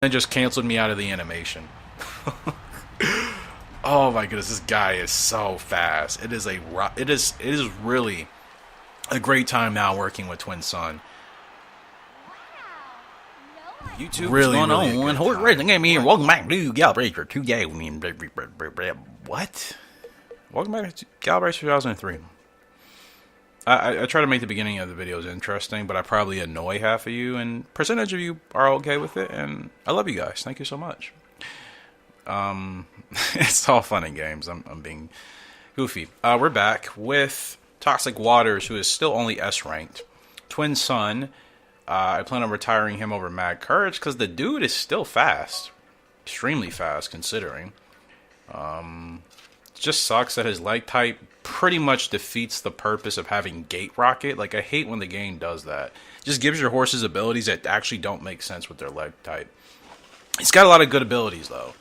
and just canceled me out of the animation. Oh my goodness, this guy is so fast. It is really a great time now working with Twin Sun. YouTube, what's Really, going really a on? good Horse time. Racing Game here. Welcome back to Gallop Racer 2K. What? Welcome back to Gallop 2003. I try to make the beginning of the videos interesting, but I probably annoy half of you, and percentage of you are okay with it, and I love you guys. Thank you so much. It's all fun and games. I'm being goofy. We're back with Toxic Waters, who is still only S ranked. Twin Sun. I plan on retiring him over Mad Courage because the dude is still fast, extremely fast considering. It just sucks that his leg type pretty much defeats the purpose of having Gate Rocket. Like, I hate when the game does that. It just gives your horses abilities that actually don't make sense with their leg type. He's got a lot of good abilities though.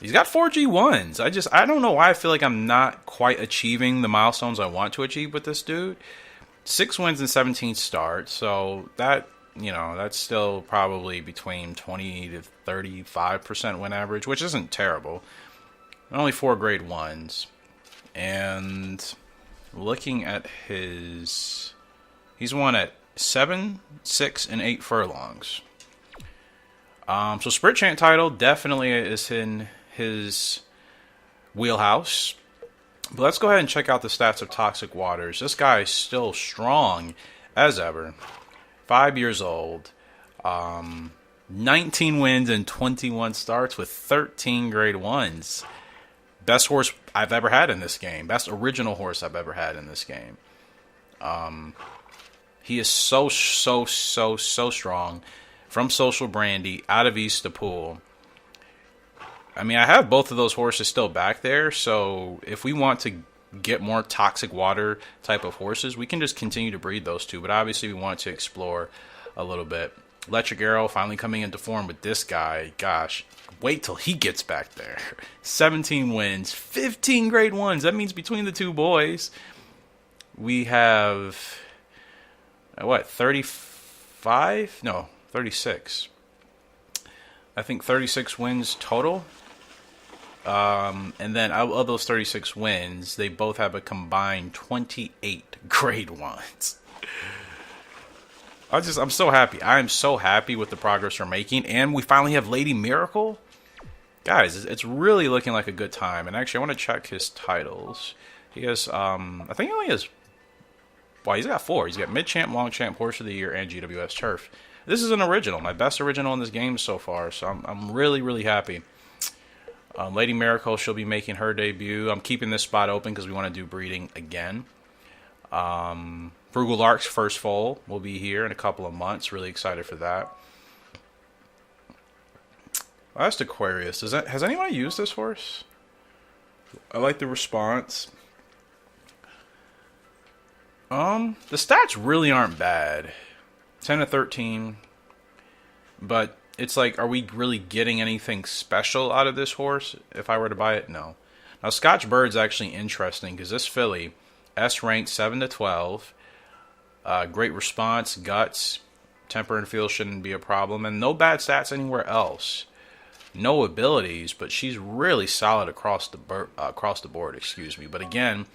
He's got 4G1s. I don't know why I feel like I'm not quite achieving the milestones I want to achieve with this dude. 6 wins and 17 starts, so that, that's still probably between 20 to 35% win average, which isn't terrible. And only 4 grade 1s. And looking at he's won at 7, 6, and 8 furlongs. So Sprint Champ title definitely is in his wheelhouse. But let's go ahead and check out the stats of Toxic Waters. This guy is still strong as ever. 5 years old. 19 wins and 21 starts with 13 grade 1s. Best horse I've ever had in this game. Best original horse I've ever had in this game. He is so strong. From Social Brandy, out of East to Pool. I mean, I have both of those horses still back there, so if we want to get more Toxic Water type of horses, we can just continue to breed those two, but obviously we want to explore a little bit. Electric Arrow finally coming into form with this guy. Gosh, wait till he gets back there. 17 wins, 15 grade 1s. That means between the two boys, we have, 35? No. 36. I think 36 wins total. And then out of those 36 wins, they both have a combined 28 grade 1s. I'm so happy. I am so happy with the progress we're making. And we finally have Lady Miracle. Guys, it's really looking like a good time. And actually, I want to check his titles. He has, I think he only has, well, he's got 4. He's got Mid Champ, Long Champ, Horse of the Year, and GWS Turf. This is an original, my best original in this game so far, so I'm really happy. Lady Miracle, she'll be making her debut. I'm keeping this spot open because we want to do breeding again. Frugal Lark's first foal will be here in a couple of months. Really excited for that. Last Aquarius. Has anyone used this horse? I like the response. The stats really aren't bad. 10 to 13, but it's like, are we really getting anything special out of this horse if I were to buy it? No. Now, Scotch Bird's actually interesting because this filly, S ranked 7 to 12, great response, guts, temper and feel shouldn't be a problem, and no bad stats anywhere else. No abilities, but she's really solid across the board. Excuse me. But again,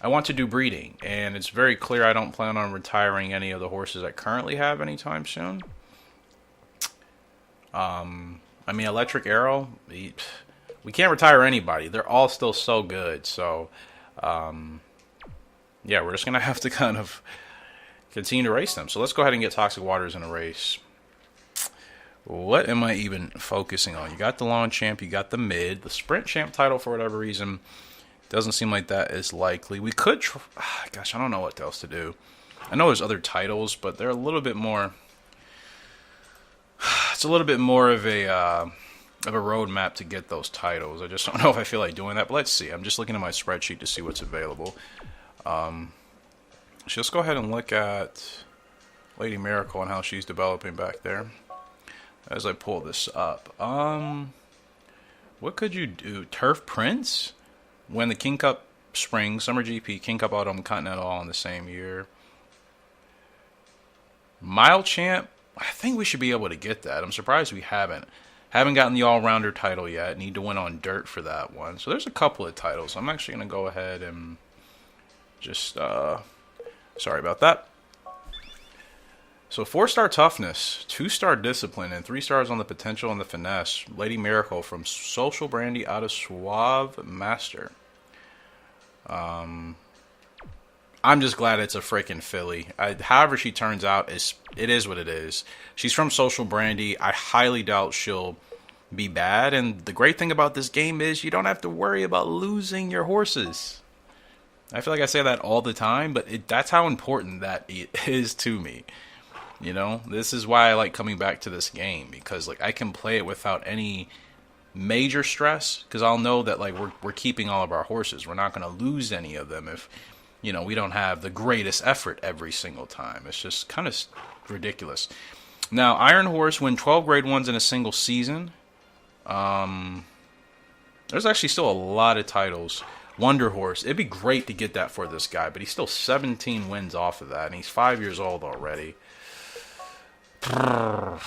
I want to do breeding, and it's very clear I don't plan on retiring any of the horses I currently have anytime soon. I mean, Electric Arrow, we can't retire anybody. They're all still so good, so, yeah, we're just going to have to kind of continue to race them. So let's go ahead and get Toxic Waters in a race. What am I even focusing on? You got the Long Champ, you got the Mid, the Sprint Champ title for whatever reason. Doesn't seem like that is likely. We could, gosh, I don't know what else to do. I know there's other titles, but they're a little bit more. It's a little bit more of a roadmap to get those titles. I just don't know if I feel like doing that. But let's see. I'm just looking at my spreadsheet to see what's available. So let's go ahead and look at Lady Miracle and how she's developing back there as I pull this up. What could you do? Turf Prince? When the King Cup Spring, Summer GP, King Cup, Autumn, Continental all in the same year. Mile Champ, I think we should be able to get that. I'm surprised we haven't. Haven't gotten the all-rounder title yet. Need to win on dirt for that one. So there's a couple of titles. I'm actually going to go ahead and just, sorry about that. So 4-star toughness, 2-star discipline, and 3 stars on the potential and the finesse. Lady Miracle from Social Brandy out of Suave Master. I'm just glad it's a freaking filly. However she turns out, it is what it is. She's from Social Brandy. I highly doubt she'll be bad. And the great thing about this game is you don't have to worry about losing your horses. I feel like I say that all the time, but that's how important that it is to me. You know, this is why I like coming back to this game, because like I can play it without any major stress, because I'll know that like we're keeping all of our horses. We're not going to lose any of them if, you know, we don't have the greatest effort every single time. It's just kind of ridiculous. Now, Iron Horse win 12 grade 1s in a single season. There's actually still a lot of titles. Wonder Horse, it'd be great to get that for this guy, but he's still 17 wins off of that, and he's 5 years old already. I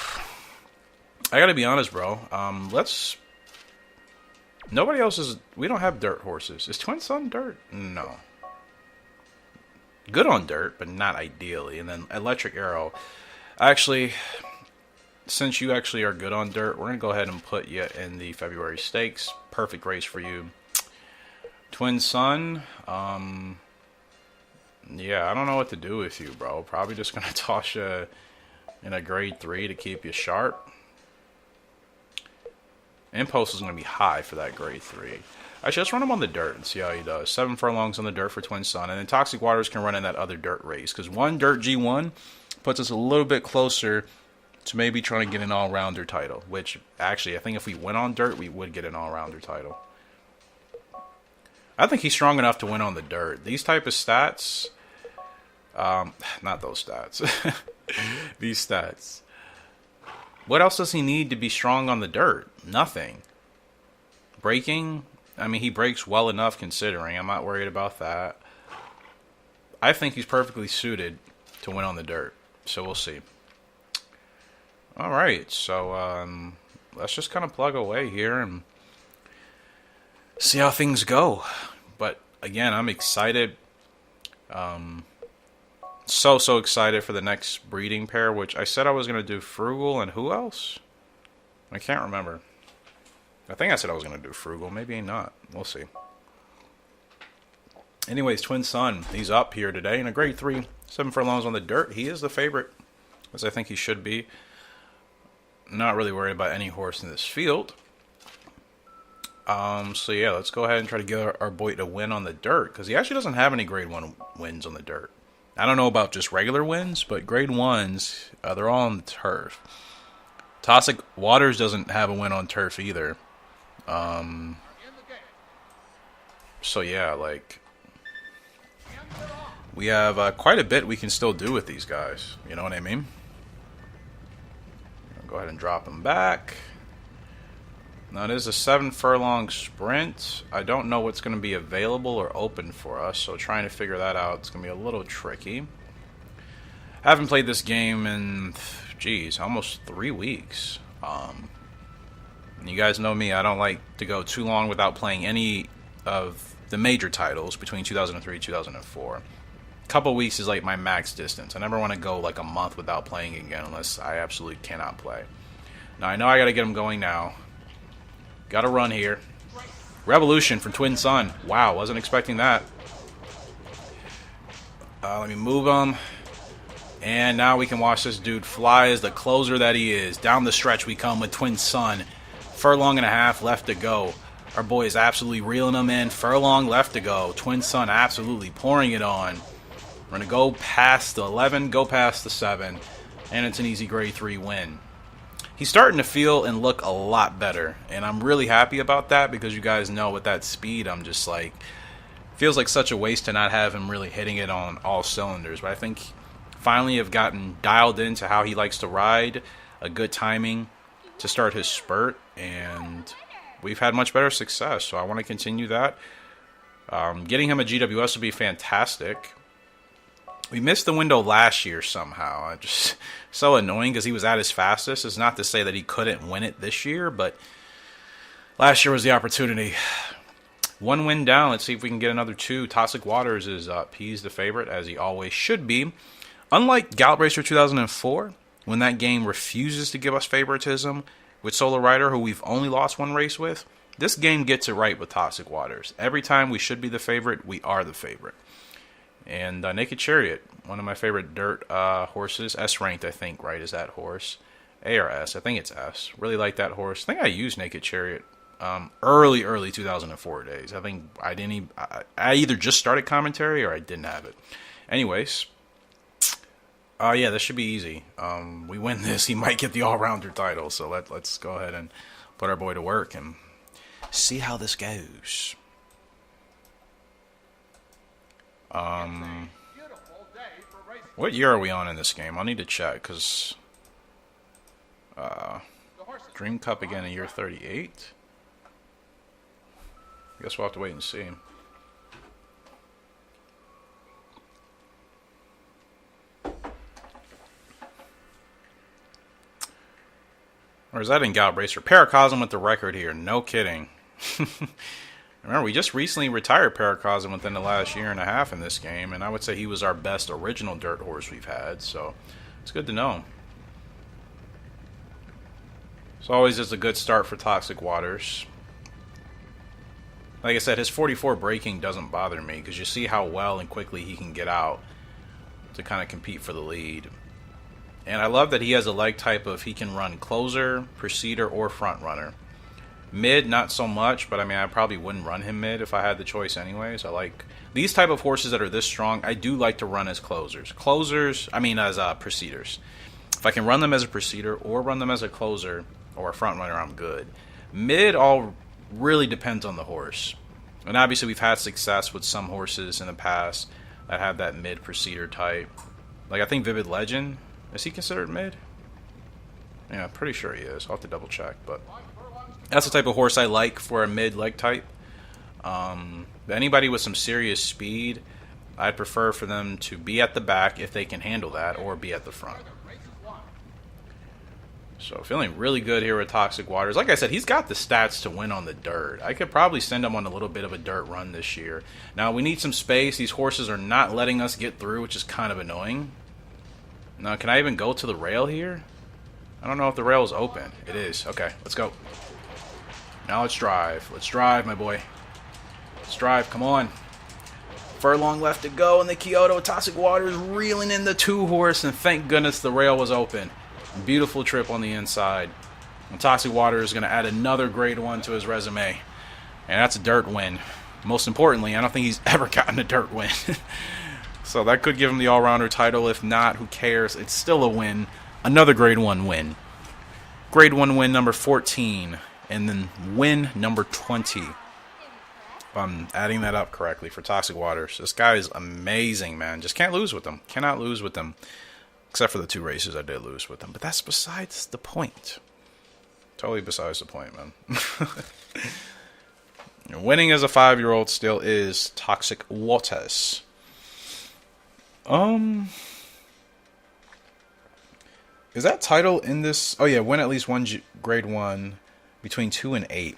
gotta be honest, bro. Nobody else is. We don't have dirt horses. Is Twin Sun dirt? No. Good on dirt, but not ideally. And then Electric Arrow. Actually, since you actually are good on dirt, we're gonna go ahead and put you in the February Stakes. Perfect race for you. Twin Sun. Yeah, I don't know what to do with you, bro. Probably just gonna toss you in a grade 3 to keep you sharp. Impulse is going to be high for that grade 3. Actually, let's run him on the dirt and see how he does. 7 furlongs on the dirt for Twin Sun. And then Toxic Waters can run in that other dirt race. Because one dirt G1 puts us a little bit closer to maybe trying to get an all-rounder title. Which, actually, I think if we went on dirt, we would get an all-rounder title. I think he's strong enough to win on the dirt. These type of stats... not those stats. These stats. What else does he need to be strong on the dirt? Nothing. Braking? I mean, he brakes well enough considering. I'm not worried about that. I think he's perfectly suited to win on the dirt. So we'll see. Alright, so let's just kind of plug away here and see how things go. But again, I'm excited. So excited for the next breeding pair, which I said I was going to do Frugal and who else? I can't remember. I think I said I was going to do Frugal. Maybe not. We'll see. Anyways, Twin Sun, he's up here today in a grade 3. 7 furlongs on the dirt. He is the favorite, as I think he should be. Not really worried about any horse in this field. So yeah, let's go ahead and try to get our boy to win on the dirt, because he actually doesn't have any grade 1 wins on the dirt. I don't know about just regular wins, but grade 1s, they're all on the turf. Toxic Waters doesn't have a win on turf either. So yeah, like, we have quite a bit we can still do with these guys. You know what I mean? I'll go ahead and drop them back. Now it is a 7 furlong sprint. I don't know what's going to be available or open for us, so trying to figure that out is going to be a little tricky. I haven't played this game in, geez, almost 3 weeks. You guys know me, I don't like to go too long without playing any of the major titles between 2003 and 2004. A couple weeks is like my max distance. I never want to go like a month without playing again unless I absolutely cannot play. Now I know I got to get them going now. Got to run here. Revolution from Twin Sun. Wow, wasn't expecting that. Let me move him. And now we can watch this dude fly as the closer that he is. Down the stretch we come with Twin Sun. Furlong and a half left to go. Our boy is absolutely reeling him in. Furlong left to go. Twin Sun absolutely pouring it on. We're going to go past the 11, go past the 7. And it's an easy grade 3 win. He's starting to feel and look a lot better, and I'm really happy about that, because you guys know with that speed, I'm just like, feels like such a waste to not have him really hitting it on all cylinders. But I think finally have gotten dialed into how he likes to ride, a good timing to start his spurt, and we've had much better success, so I want to continue that. Getting him a GWS would be fantastic. We missed the window last year somehow. I just so annoying because he was at his fastest. It's not to say that he couldn't win it this year, but last year was the opportunity. One win down. Let's see if we can get another two. Toxic Waters is P's the favorite, as he always should be. Unlike Gallop Racer 2004, when that game refuses to give us favoritism with Solar Rider, who we've only lost one race with, this game gets it right with Toxic Waters. Every time we should be the favorite, we are the favorite. And Naked Chariot, one of my favorite dirt horses. S-ranked, I think, right, is that horse. A or S? I think it's S. Really like that horse. I think I used Naked Chariot early 2004 days. I think I either just started commentary or I didn't have it. Anyways, yeah, this should be easy. We win this, he might get the all-rounder title. So let's go ahead and put our boy to work and see how this goes. What year are we on in this game? I'll need to check, because Dream Cup again in year 38. I guess we'll have to wait and see. Or is that in Gallop Racer? Paracosm with the record here. No kidding. Remember, we just recently retired Paracosm within the last year and a half in this game, and I would say he was our best original dirt horse we've had, so it's good to know. It's always just a good start for Toxic Waters. Like I said, his 44 braking doesn't bother me, because you see how well and quickly he can get out to kind of compete for the lead. And I love that he has a leg type of he can run closer, preceder, or front runner. Mid, not so much, but I mean, I probably wouldn't run him mid if I had the choice anyways. I like these type of horses that are this strong. I do like to run as closers. As preceders. If I can run them as a preceder or run them as a closer or a front runner, I'm good. Mid all really depends on the horse. And obviously we've had success with some horses in the past that have that mid preceder type. Like I think Vivid Legend, is he considered mid? Yeah, pretty sure he is. I'll have to double check, but that's the type of horse I like for a mid leg type. Anybody with some serious speed, I'd prefer for them to be at the back if they can handle that, or be at the front. So feeling really good here with Toxic Waters. Like I said, he's got the stats to win on the dirt. I could probably send him on a little bit of a dirt run this year. Now we need some space. These horses are not letting us get through, which is kind of annoying. Now, can I even go to the rail here? I don't know if the rail is open. It is. Okay, let's go. Now let's drive. Let's drive, my boy. Let's drive. Come on. Furlong left to go in the Kyoto. Toxic Waters reeling in the two horse, and thank goodness the rail was open. Beautiful trip on the inside. And Toxic Waters is going to add another grade 1 to his resume. And that's a dirt win. Most importantly, I don't think he's ever gotten a dirt win. So that could give him the all-rounder title. If not, who cares? It's still a win. Another grade 1 win. Grade 1 win number 14. And then win number 20. If I'm adding that up correctly for Toxic Waters. This guy is amazing, man. Just can't lose with him. Cannot lose with him. Except for the 2 races I did lose with him. But that's besides the point. Totally besides the point, man. Winning as a 5-year-old still is Toxic Waters. Is that title in this? Oh yeah, win at least one grade 1 between 2 and 8.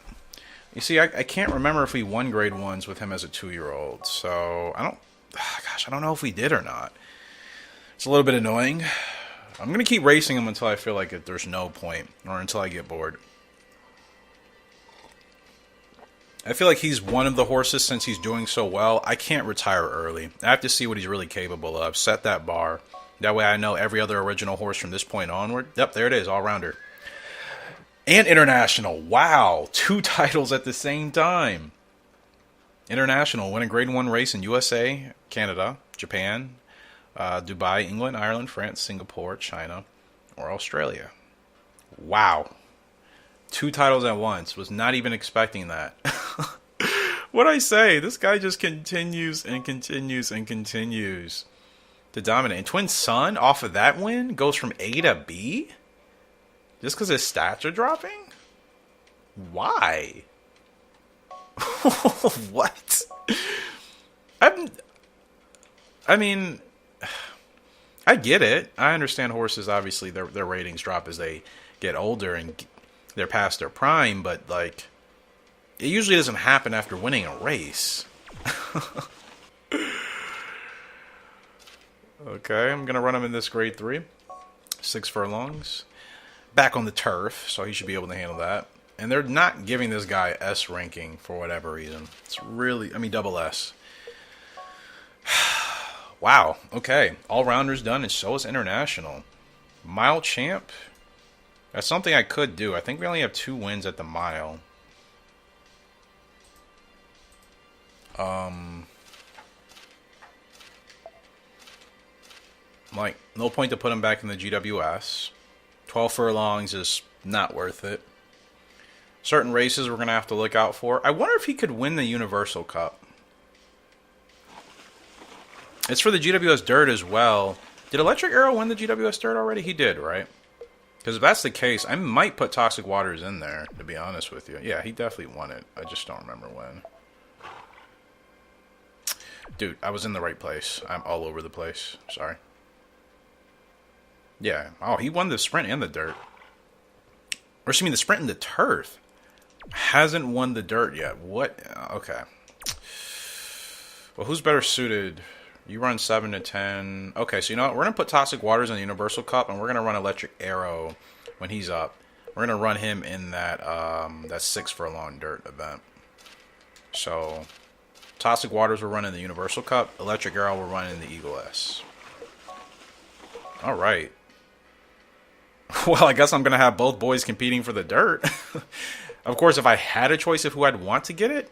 You see, I can't remember if we won grade 1s with him as a 2-year-old. So I don't know if we did or not. It's a little bit annoying. I'm gonna keep racing him until I feel like there's no point, or until I get bored. I feel like he's one of the horses, since he's doing so well, I can't retire early. I have to see what he's really capable of. Set that bar. That way I know every other original horse from this point onward. Yep, there it is, all-rounder. And international. Wow, 2 titles at the same time. International, win a grade 1 race in USA, Canada, Japan, Dubai, England, Ireland, France, Singapore, China, or Australia. Wow. 2 titles at once. Was not even expecting that. What'd I say? This guy just continues and continues and continues to dominate. And Twin Sun, off of that win, goes from A to B? Just because his stats are dropping? Why? What? I mean, I get it. I understand horses, obviously, their ratings drop as they get older and they're past their prime, but, like, it usually doesn't happen after winning a race. Okay, I'm going to run him in this grade 3. 6 furlongs. Back on the turf, so he should be able to handle that. And they're not giving this guy S ranking for whatever reason. It's really, I mean, double S. Wow, okay. All-rounders done, and so is international. Mile champ? That's something I could do. I think we only have 2 wins at the mile. Like, no point to put him back in the GWS. 12 furlongs is not worth it. Certain races we're going to have to look out for. I wonder if he could win the Universal Cup. It's for the GWS Dirt as well. Did Electric Arrow win the GWS Dirt already? He did, right? Because if that's the case, I might put Toxic Waters in there, to be honest with you. Yeah, he definitely won it. I just don't remember when. Dude, I was in the right place. I'm all over the place. Sorry. Yeah. Oh, he won the sprint and the dirt. Or excuse me, the sprint and the turf. Hasn't won the dirt yet. What? Okay. Well, who's better suited? You run 7 to 10. Okay, so you know what? We're going to put Toxic Waters in the Universal Cup, and we're going to run Electric Arrow when he's up. We're going to run him in that 6 furlong dirt event. So, Toxic Waters will run in the Universal Cup. Electric Arrow will run in the Eagle S. All right. Well, I guess I'm going to have both boys competing for the dirt. Of course, if I had a choice of who I'd want to get it,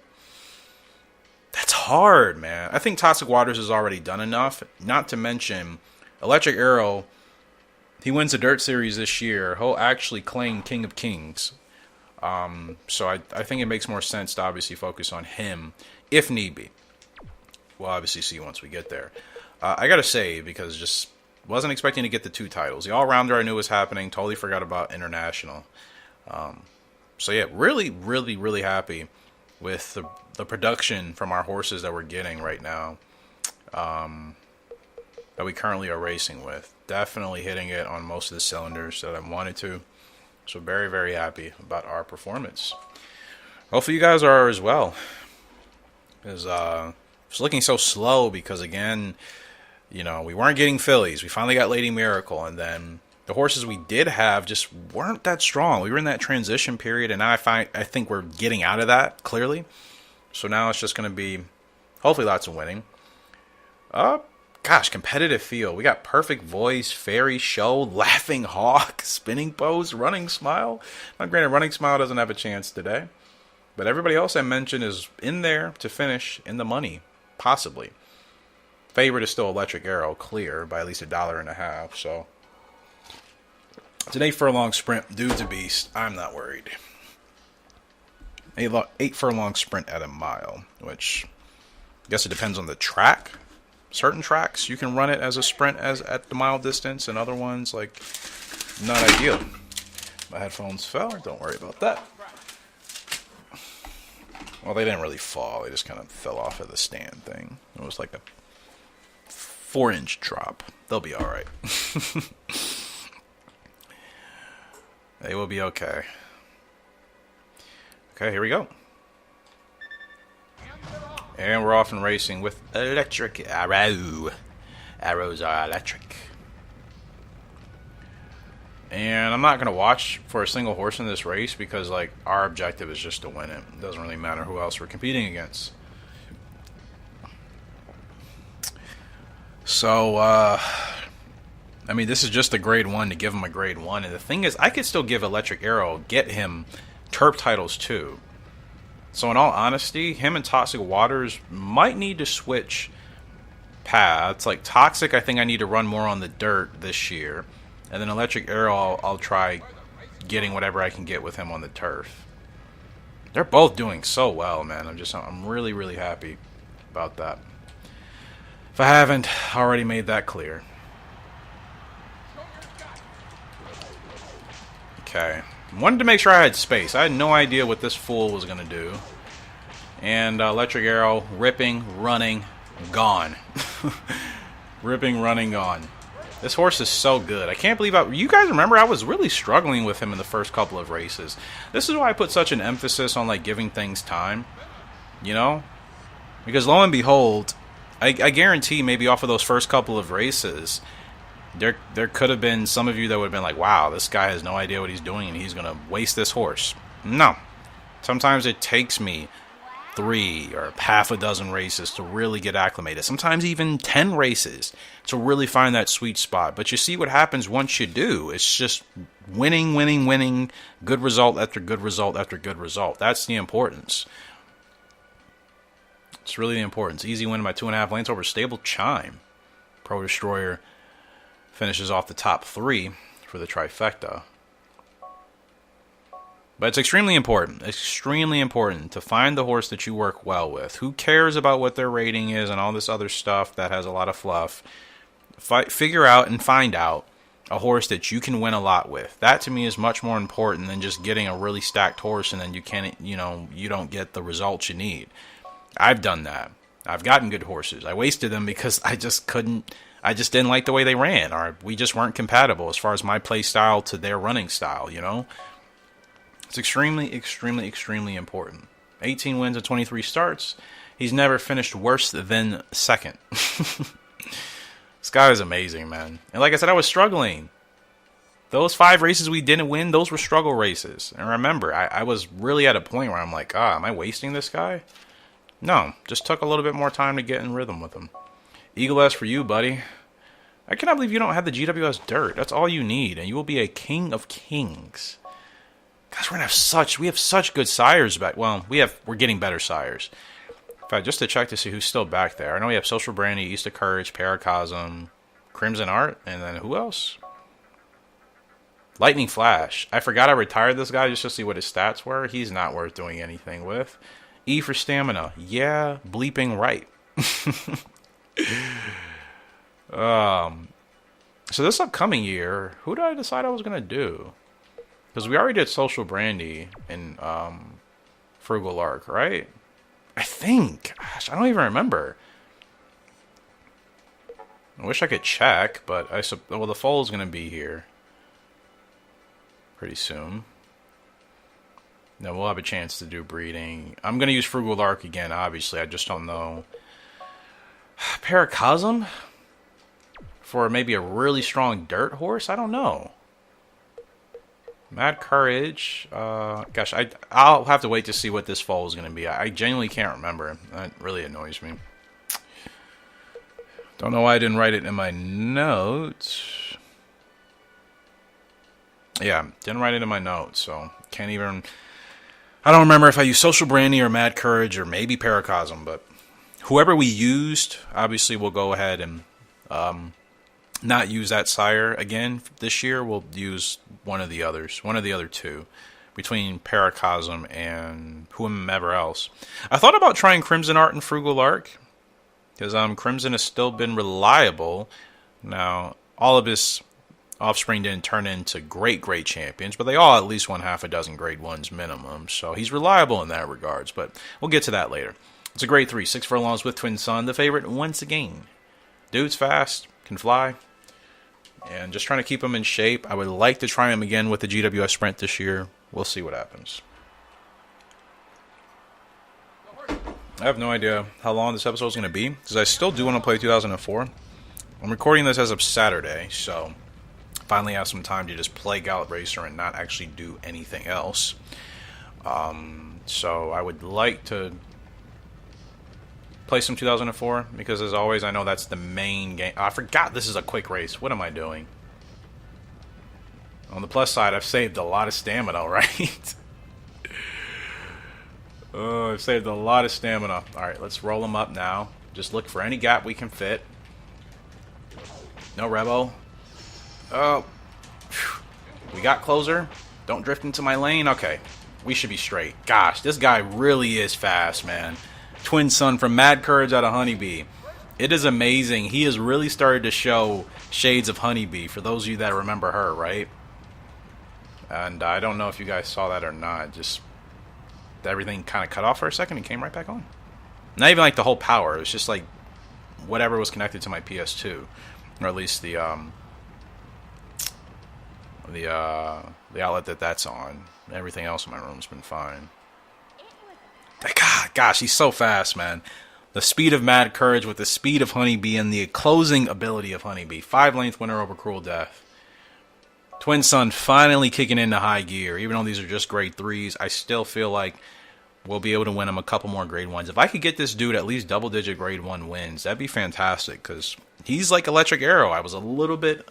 that's hard, man. I think Toxic Waters has already done enough. Not to mention, Electric Arrow, he wins the Dirt Series this year. He'll actually claim King of Kings. So I think it makes more sense to obviously focus on him, if need be. We'll obviously see once we get there. I got to say, because just wasn't expecting to get the 2 titles. The All-Rounder I knew was happening. Totally forgot about International. So yeah, really, really, really happy with the production from our horses that we're getting right now, that we currently are racing with. Definitely hitting it on most of the cylinders that I wanted to. So very, very happy about our performance. Hopefully you guys are as well. Because it's looking so slow because, again, you know, we weren't getting fillies. We finally got Lady Miracle, and then the horses we did have just weren't that strong. We were in that transition period, and now I think we're getting out of that, clearly. So now it's just going to be, hopefully, lots of winning. Gosh, competitive field. We got Perfect Voice, Fairy Show, Laughing Hawk, Spinning Pose, Running Smile. Now, granted, Running Smile doesn't have a chance today. But everybody else I mentioned is in there to finish in the money, possibly. Favorite is still Electric Arrow, clear, by at least $1.50. So, it's an 8 furlong sprint. Dude's a beast. I'm not worried. 8 furlong sprint at a mile, which I guess it depends on the track. Certain tracks, you can run it as a sprint as at the mile distance, and other ones, like, not ideal. My headphones fell. Don't worry about that. Well, they didn't really fall. They just kind of fell off of the stand thing. It was like a 4-inch drop. They'll be all right. They will be okay. Okay, here we go. And we're off and racing with Electric Arrow. Arrows are electric. And I'm not going to watch for a single horse in this race because, like, our objective is just to win it. It doesn't really matter who else we're competing against. So, I mean, this is just a grade 1 to give him a grade 1. And the thing is, I could still give Electric Arrow, get him Terp titles too. So in all honesty, him and Toxic Waters might need to switch paths. Like Toxic, I think I need to run more on the dirt this year. And then Electric Arrow, I'll try getting whatever I can get with him on the turf. They're both doing so well, man. I'm really, really happy about that. If I haven't already made that clear. Okay. Wanted to make sure I had space. I had no idea what this fool was going to do. And Electric Arrow, ripping, running, gone. Ripping Running On. This horse is so good. I can't believe you guys remember I was really struggling with him in the first couple of races. This is why I put such an emphasis on like giving things time. You know? Because lo and behold, I guarantee maybe off of those first couple of races, there could have been some of you that would have been like, wow, this guy has no idea what he's doing and he's going to waste this horse. No. Sometimes it takes me 3 or half a dozen races to really get acclimated. Sometimes even 10 races to really find that sweet spot. But you see what happens once you do. It's just winning, winning, winning. Good result after good result after good result. That's the importance. It's really the importance. Easy win by 2.5 lengths over Stable Chime. Pro Destroyer finishes off the top 3 for the trifecta. But it's extremely important to find the horse that you work well with. Who cares about what their rating is and all this other stuff that has a lot of fluff? Figure out and find out a horse that you can win a lot with. That to me is much more important than just getting a really stacked horse and then you don't get the results you need. I've done that. I've gotten good horses. I wasted them because I just didn't like the way they ran, or we just weren't compatible as far as my play style to their running style, you know? It's extremely, extremely, extremely important. 18 wins and 23 starts. He's never finished worse than second. This guy is amazing, man. And like I said, I was struggling. Those 5 races we didn't win, those were struggle races. And remember, I was really at a point where I'm like, am I wasting this guy? No, just took a little bit more time to get in rhythm with him. Eagle S for you, buddy. I cannot believe you don't have the GWS dirt. That's all you need, and you will be a king of kings. Gosh, we have such good sires back. Well, we're getting better sires. In fact, just to check to see who's still back there. I know we have Social Brandy, East of Courage, Paracosm, Crimson Art, and then who else? Lightning Flash. I forgot I retired this guy just to see what his stats were. He's not worth doing anything with. E for Stamina. Yeah, bleeping right. So this upcoming year, who did I decide I was going to do? Because we already did Social Brandy and Frugal Arc, right? I think. Gosh, I don't even remember. I wish I could check, but the foal's going to be here pretty soon. Then we'll have a chance to do breeding. I'm going to use Frugal Arc again, obviously. I just don't know. Paracosm? For maybe a really strong dirt horse? I don't know. Mad Courage. Gosh, I'll have to wait to see what this fall is going to be. I genuinely can't remember. That really annoys me. Don't know why I didn't write it in my notes. Yeah, didn't write it in my notes, so can't even... I don't remember if I used Social Brandy or Mad Courage or maybe Paracosm, but whoever we used, obviously we'll go ahead and not use that sire again this year. We'll use one of the others, one of the other two, between Paracosm and whomever else. I thought about trying Crimson Art and Frugal Arc, because Crimson has still been reliable. Now, all of his offspring didn't turn into great champions, but they all at least won half a dozen grade 1s minimum, so he's reliable in that regards, but we'll get to that later. It's a grade 3, 6 furlongs with Twin Sun, the favorite once again. Dude's fast, can fly, and just trying to keep him in shape. I would like to try him again with the GWS Sprint this year. We'll see what happens. I have no idea how long this episode is going to be, because I still do want to play 2004. I'm recording this as of Saturday, so finally have some time to just play Gallop Racer and not actually do anything else. So I would like to play some 2004, because as always, I know that's the main game. I forgot this is a quick race. What am I doing? On the plus side, I've saved a lot of stamina, right? Oh, I've saved a lot of stamina. Alright, let's roll them up now. Just look for any gap we can fit. No Rebo. Oh. We got closer. Don't drift into my lane. Okay. We should be straight. Gosh, this guy really is fast, man. Twin Sun from Mad Courage out of Honeybee. It is amazing. He has really started to show shades of Honeybee, for those of you that remember her, right? And I don't know if you guys saw that or not. Just everything kind of cut off for a second and came right back on. Not even like the whole power. It was just like whatever was connected to my PS2, or at least the outlet that's on. Everything else in my room's been fine. God, gosh, he's so fast, man. The speed of Mad Courage with the speed of Honeybee and the closing ability of Honeybee. 5-length winner over Cruel Death. Twin Sun finally kicking into high gear. Even though these are just grade 3s, I still feel like we'll be able to win him a couple more grade 1s. If I could get this dude at least double-digit grade 1 wins, that'd be fantastic. Because he's like Electric Arrow. I was a little bit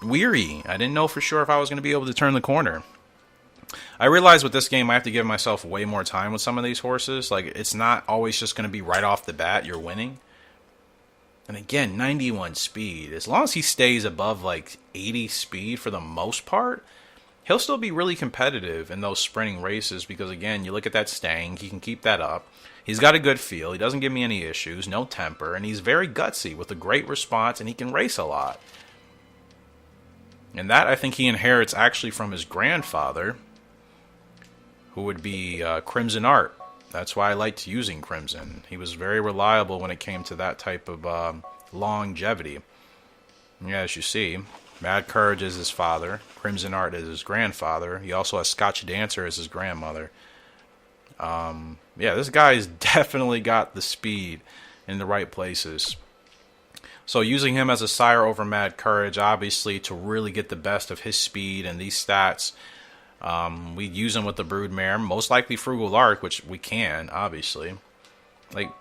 weary. I didn't know for sure if I was going to be able to turn the corner. I realize with this game I have to give myself way more time with some of these horses. Like, it's not always just going to be right off the bat you're winning. And again, 91 speed. As long as he stays above like 80 speed for the most part, he'll still be really competitive in those sprinting races. Because again, you look at that stang, he can keep that up. He's got a good feel. He doesn't give me any issues, no temper, and he's very gutsy with a great response, and he can race a lot. And that I think he inherits actually from his grandfather, who would be Crimson Art. That's why I liked using Crimson. He was very reliable when it came to that type of longevity. Yeah, as you see, Mad Courage is his father. Crimson Art is his grandfather. He also has Scotch Dancer as his grandmother. Yeah, this guy's definitely got the speed in the right places. So using him as a sire over Mad Courage, obviously, to really get the best of his speed and these stats, we use him with the Broodmare, most likely Frugal Lark, which we can, obviously. Like,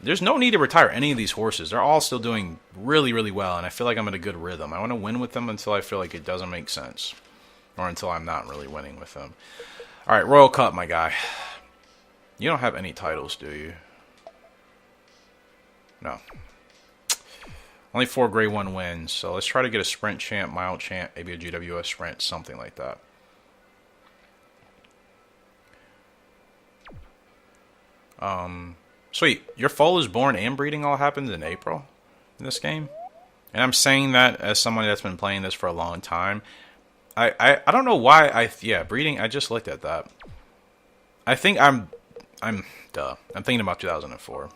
there's no need to retire any of these horses. They're all still doing really, really well, and I feel like I'm in a good rhythm. I want to win with them until I feel like it doesn't make sense, or until I'm not really winning with them. All right, Royal Cup, my guy. You don't have any titles, do you? No. Only 4 grade 1 wins, so let's try to get a sprint champ, mile champ, maybe a GWS sprint, something like that. Sweet. Your foal is born and breeding all happens in April in this game? And I'm saying that as someone that's been playing this for a long time. I don't know why yeah, breeding, I just looked at that. I think I'm thinking about 2004.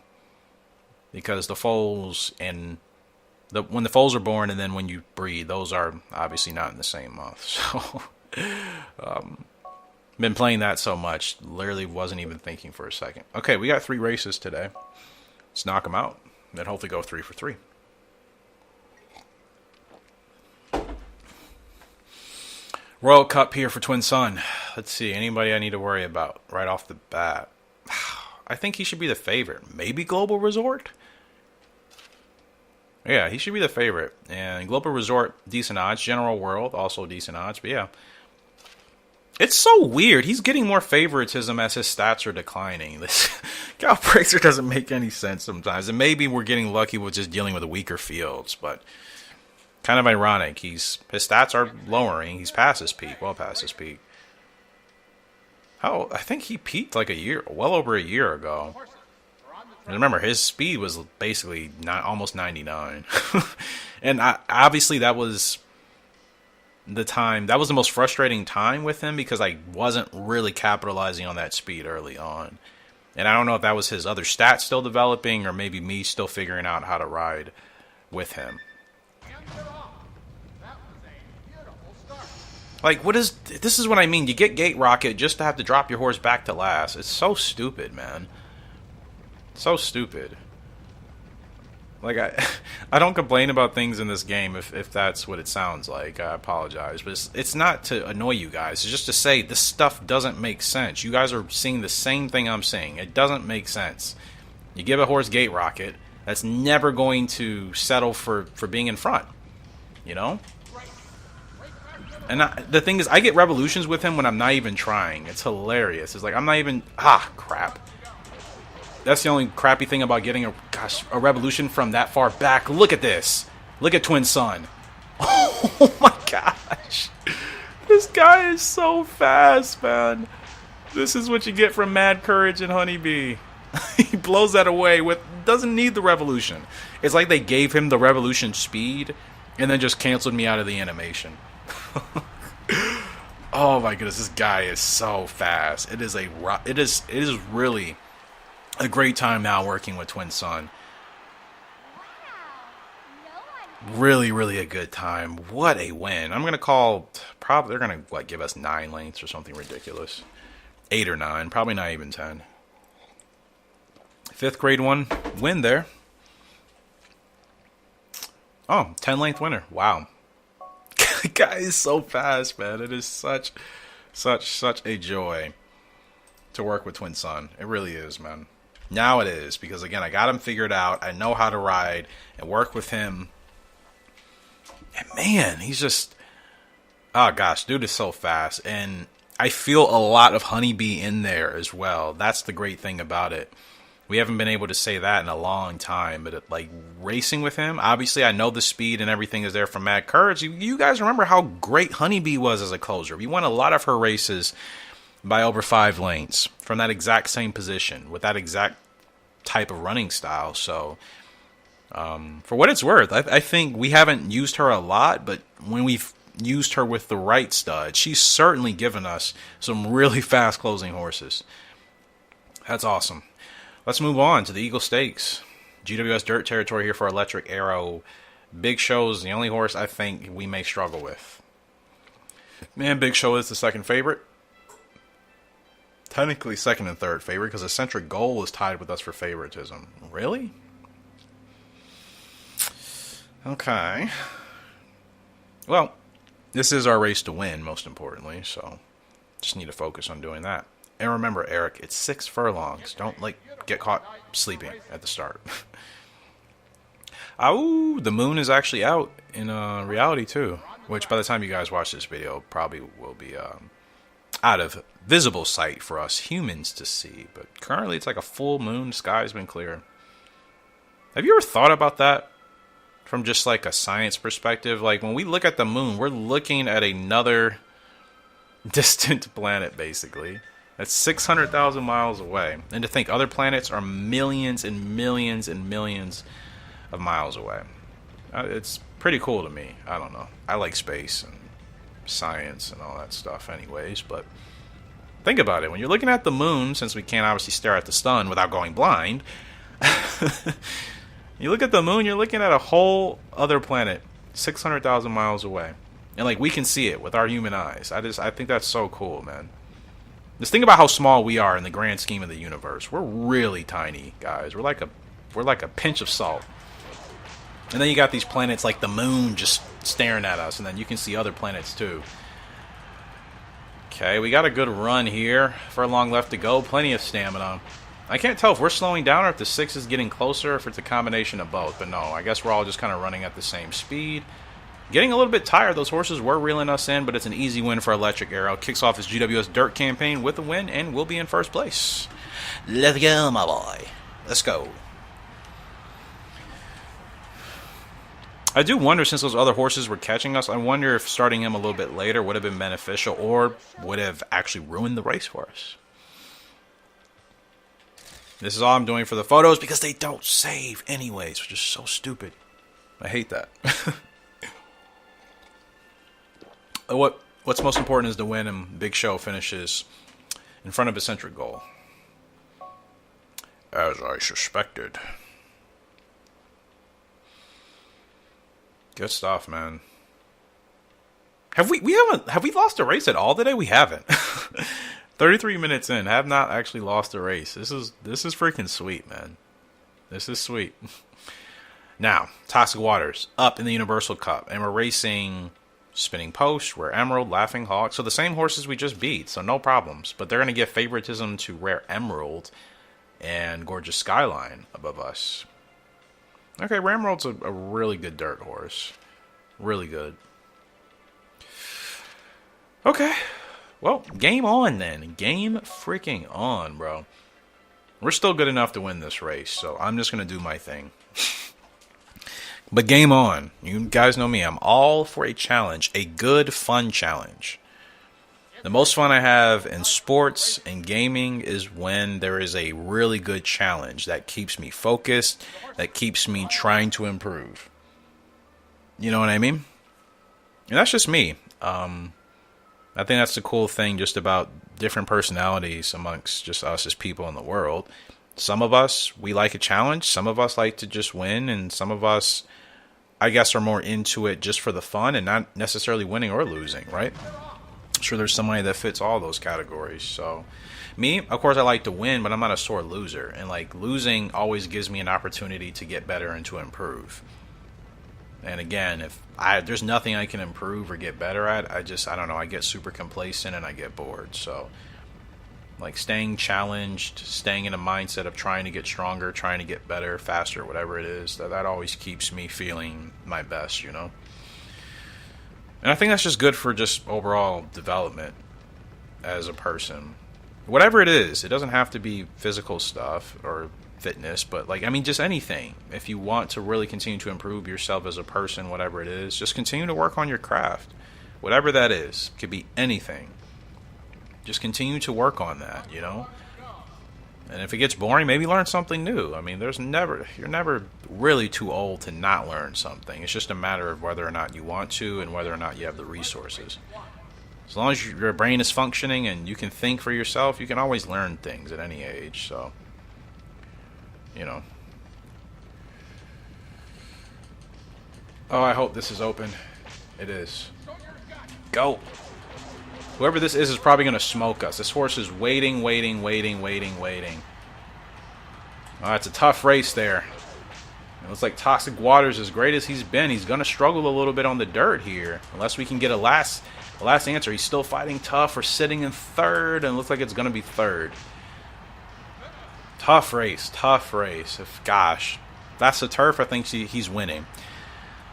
Because the foals and when the foals are born and then when you breed, those are obviously not in the same month. So, been playing that so much, literally wasn't even thinking for a second. Okay, we got 3 races today. Let's knock them out, then hopefully go 3 for 3. Royal Cup here for Twin Sun. Let's see, anybody I need to worry about right off the bat? I think he should be the favorite. Maybe Global Resort? Yeah, he should be the favorite. And Global Resort, decent odds. General World, also decent odds. But yeah. It's so weird. He's getting more favoritism as his stats are declining. This Gallop Racer doesn't make any sense sometimes. And maybe we're getting lucky with just dealing with weaker fields. But kind of ironic. His stats are lowering. He's past his peak. Well past his peak. I think he peaked like well over a year ago. And remember, his speed was basically almost 99. And obviously that was the time. That was the most frustrating time with him because I wasn't really capitalizing on that speed early on. And I don't know if that was his other stats still developing or maybe me still figuring out how to ride with him. Like, this is what I mean. You get Gate Rocket just to have to drop your horse back to last. It's so stupid, man. So stupid. Like, I don't complain about things in this game if that's what it sounds like. I apologize. But it's not to annoy you guys. It's just to say this stuff doesn't make sense. You guys are seeing the same thing I'm seeing. It doesn't make sense. You give a horse Gate Rocket, that's never going to settle for being in front. You know? And the thing is, I get revolutions with him when I'm not even trying. It's hilarious. It's like, I'm not even... crap. That's the only crappy thing about getting a revolution from that far back. Look at this. Look at Twin Sun. Oh my gosh. This guy is so fast, man. This is what you get from Mad Courage and Honeybee. He blows that away doesn't need the revolution. It's like they gave him the revolution speed and then just canceled me out of the animation. Oh my goodness, this guy is so fast. It is really a great time now working with Twin Sun. Really, really a good time. What a win. I'm going to call, probably, they're going to, what, give us 9 lengths or something ridiculous. 8 or 9, probably not even 10. 5th grade one win there. Oh, 10 length winner. Wow. Guy is so fast, man. It is such a joy to work with Twin Sun. It really is, man. Now it is, because again, I got him figured out. I know how to ride and work with him. And man, he's just, oh gosh, dude is so fast. And I feel a lot of Honeybee in there as well. That's the great thing about it. We haven't been able to say that in a long time, but like racing with him, obviously I know the speed and everything is there from Mad Courage. You guys remember how great Honeybee was as a closer. We won a lot of her races by over 5 lanes from that exact same position with that exact type of running style. So for what it's worth, I think we haven't used her a lot, but when we've used her with the right stud, she's certainly given us some really fast closing horses. That's awesome. Let's move on to the Eagle Stakes. GWS Dirt territory here for Electric Arrow. Big Show's the only horse I think we may struggle with. Man, Big Show is the second favorite. Technically second and third favorite because Eccentric Goal is tied with us for favoritism. Really? Okay. Well, this is our race to win, most importantly, so just need to focus on doing that. And remember, Eric, it's 6 furlongs. Don't, get caught sleeping at the start. Oh, the moon is actually out in reality, too. Which, by the time you guys watch this video, probably will be out of visible sight for us humans to see. But currently, it's like a full moon. The sky's been clear. Have you ever thought about that? From just, like, a science perspective? Like, when we look at the moon, we're looking at another distant planet, basically. That's 600,000 miles away. And to think other planets are millions and millions and millions of miles away. It's pretty cool to me. I don't know. I like space and science and all that stuff anyways. But think about it. When you're looking at the moon, since we can't obviously stare at the sun without going blind, you look at the moon, you're looking at a whole other planet 600,000 miles away. And we can see it with our human eyes. I think that's so cool, man. Just think about how small we are in the grand scheme of the universe. We're really tiny, guys. We're like a pinch of salt. And then you got these planets like the moon just staring at us, and then you can see other planets too. Okay, we got a good run here. Furlong left to go. Plenty of stamina. I can't tell if we're slowing down or if the 6 is getting closer, or if it's a combination of both. But no, I guess we're all just kind of running at the same speed. Getting a little bit tired. Those horses were reeling us in, but it's an easy win for Electric Arrow. Kicks off his GWS Dirt campaign with a win and will be in first place. Let's go, my boy. Let's go. I do wonder, since those other horses were catching us, I wonder if starting him a little bit later would have been beneficial or would have actually ruined the race for us. This is all I'm doing for the photos because they don't save anyways, which is so stupid. I hate that. What's most important is the win, and Big Show finishes in front of Eccentric Goal. As I suspected. Good stuff, man. Have we lost a race at all today? We haven't. 33 minutes in, have not actually lost a race. This is freaking sweet, man. This is sweet. Now, Toxic Waters up in the Universal Cup, and we're racing Spinning Post, Rare Emerald, Laughing Hawk. So the same horses we just beat, so no problems. But they're going to give favoritism to Rare Emerald and Gorgeous Skyline above us. Okay, Rare Emerald's a really good dirt horse. Really good. Okay. Well, game on then. Game freaking on, bro. We're still good enough to win this race, so I'm just going to do my thing. But game on. You guys know me. I'm all for a challenge. A good, fun challenge. The most fun I have in sports and gaming is when there is a really good challenge that keeps me focused, that keeps me trying to improve. You know what I mean? And that's just me. I think that's the cool thing just about different personalities amongst just us as people in the world. Some of us, we like a challenge. Some of us like to just win. And some of us I guess, are more into it just for the fun and not necessarily winning or losing, right? I'm sure there's somebody that fits all those categories. So me, of course, I like to win, but I'm not a sore loser. And like losing always gives me an opportunity to get better and to improve. And again, if there's nothing I can improve or get better at, I don't know, I get super complacent and I get bored. So like staying challenged, staying in a mindset of trying to get stronger, trying to get better, faster, whatever it is, that always keeps me feeling my best, you know? And I think that's just good for just overall development as a person. Whatever it is, it doesn't have to be physical stuff or fitness, but like, I mean, just anything. If you want to really continue to improve yourself as a person, whatever it is, just continue to work on your craft. Whatever that is, it could be anything. Just continue to work on that, you know? And if it gets boring, maybe learn something new. I mean, you're never really too old to not learn something. It's just a matter of whether or not you want to and whether or not you have the resources. As long as your brain is functioning and you can think for yourself, you can always learn things at any age. So, you know. Oh, I hope this is open. It is. Go. Whoever this is probably going to smoke us. This horse is waiting. Oh, it's a tough race there. It looks like Toxic Waters, as great as he's been, he's going to struggle a little bit on the dirt here. Unless we can get a last answer. He's still fighting tough. We're sitting in third, and it looks like it's going to be third. Tough race. Gosh, that's the turf. I think he's winning.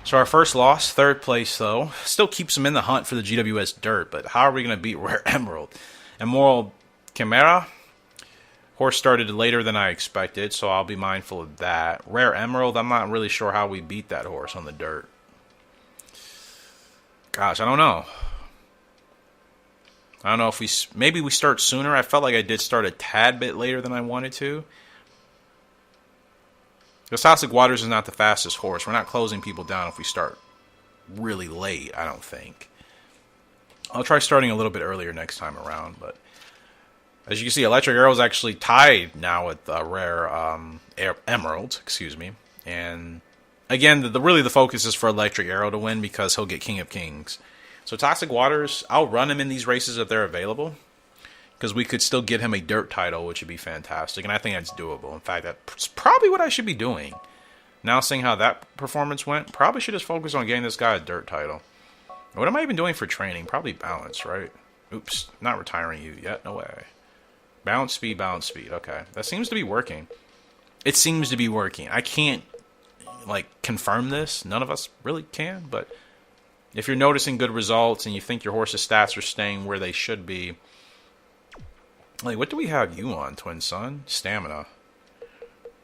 So our first loss, third place though, still keeps him in the hunt for the GWS Dirt, but how are we going to beat Rare Emerald? Emerald Chimera? Horse started later than I expected, so I'll be mindful of that. Rare Emerald, I'm not really sure how we beat that horse on the dirt. Gosh, I don't know. I don't know if maybe we start sooner. I felt like I did start a tad bit later than I wanted to. Because Toxic Waters is not the fastest horse. We're not closing people down if we start really late, I don't think. I'll try starting a little bit earlier next time around. But as you can see, Electric Arrow is actually tied now with Rare Emerald. Excuse me. And again, really the focus is for Electric Arrow to win because he'll get King of Kings. So Toxic Waters, I'll run him in these races if they're available. Because we could still get him a dirt title, which would be fantastic. And I think that's doable. In fact, that's probably what I should be doing. Now seeing how that performance went, probably should just focus on getting this guy a dirt title. What am I even doing for training? Probably balance, right? Oops, not retiring you yet. No way. Balance speed. Okay, that seems to be working. It seems to be working. I can't, like, confirm this. None of us really can. But if you're noticing good results and you think your horse's stats are staying where they should be, like, what do we have you on, Twin Sun? Stamina.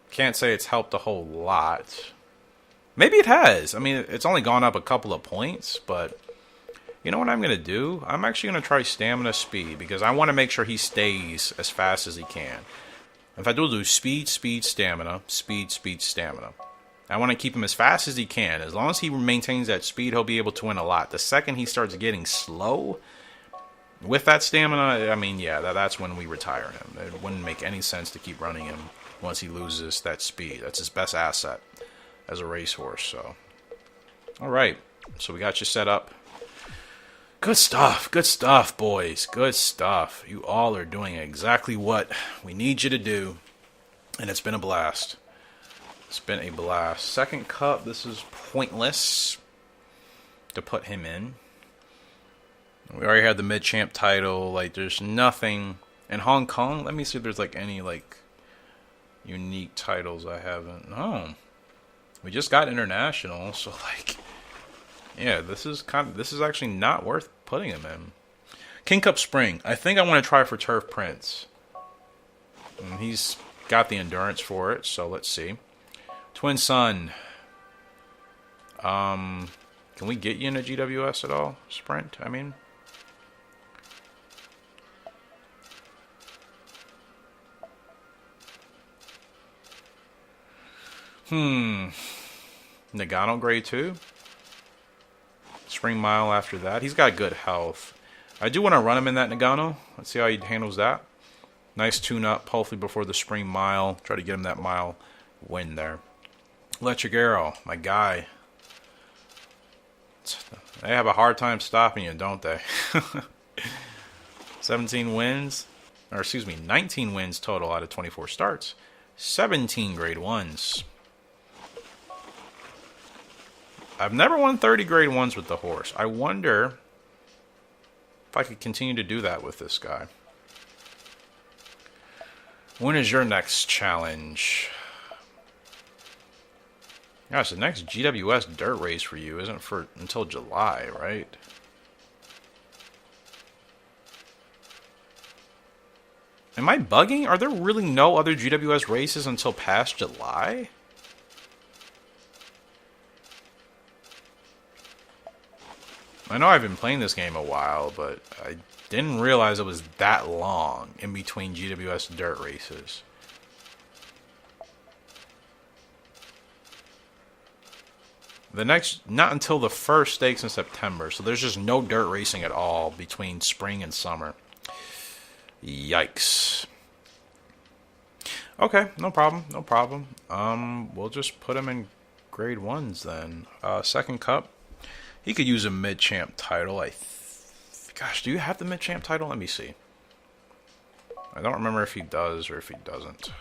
Can't say it's helped a whole lot. Maybe it has. I mean, it's only gone up a couple of points, but you know what I'm going to do? I'm actually going to try stamina speed because I want to make sure he stays as fast as he can. In fact, we'll do speed, stamina, speed, stamina. I want to keep him as fast as he can. As long as he maintains that speed, he'll be able to win a lot. The second he starts getting slow with that stamina, I mean, yeah, that's when we retire him. It wouldn't make any sense to keep running him once he loses that speed. That's his best asset as a racehorse. So, all right. So we got you set up. Good stuff, boys. Good stuff. You all are doing exactly what we need you to do, and it's been a blast. It's been a blast. Second cup, this is pointless to put him in. We already had the mid-champ title. Like, there's nothing in Hong Kong. Let me see if there's like any like unique titles I haven't. No, we just got international. So like, yeah, this is actually not worth putting him in. King Cup Spring. I think I want to try for Turf Prince. And he's got the endurance for it. So let's see. Twin Sun. Can we get you in a GWS at all? Sprint, I mean. Nagano grade 2. Spring Mile after that. He's got good health. I do want to run him in that Nagano. Let's see how he handles that. Nice tune-up, hopefully before the Spring Mile. Try to get him that mile win there. Electric Arrow, my guy. They have a hard time stopping you, don't they? 17 wins, or excuse me, 19 wins total out of 24 starts. 17 grade 1s. I've never won 30 grade 1s with the horse. I wonder if I could continue to do that with this guy. When is your next challenge? Gosh, the next GWS dirt race for you isn't for until July, right? Am I bugging? Are there really no other GWS races until past July? I know I've been playing this game a while, but I didn't realize it was that long in between GWS dirt races. The next, not until the first stakes in September, so there's just no dirt racing at all between spring and summer. Yikes. Okay, no problem, no problem. We'll just put him in grade 1s then. Second cup. He could use a mid-champ title. Gosh, do you have the mid-champ title? Let me see. I don't remember if he does or if he doesn't.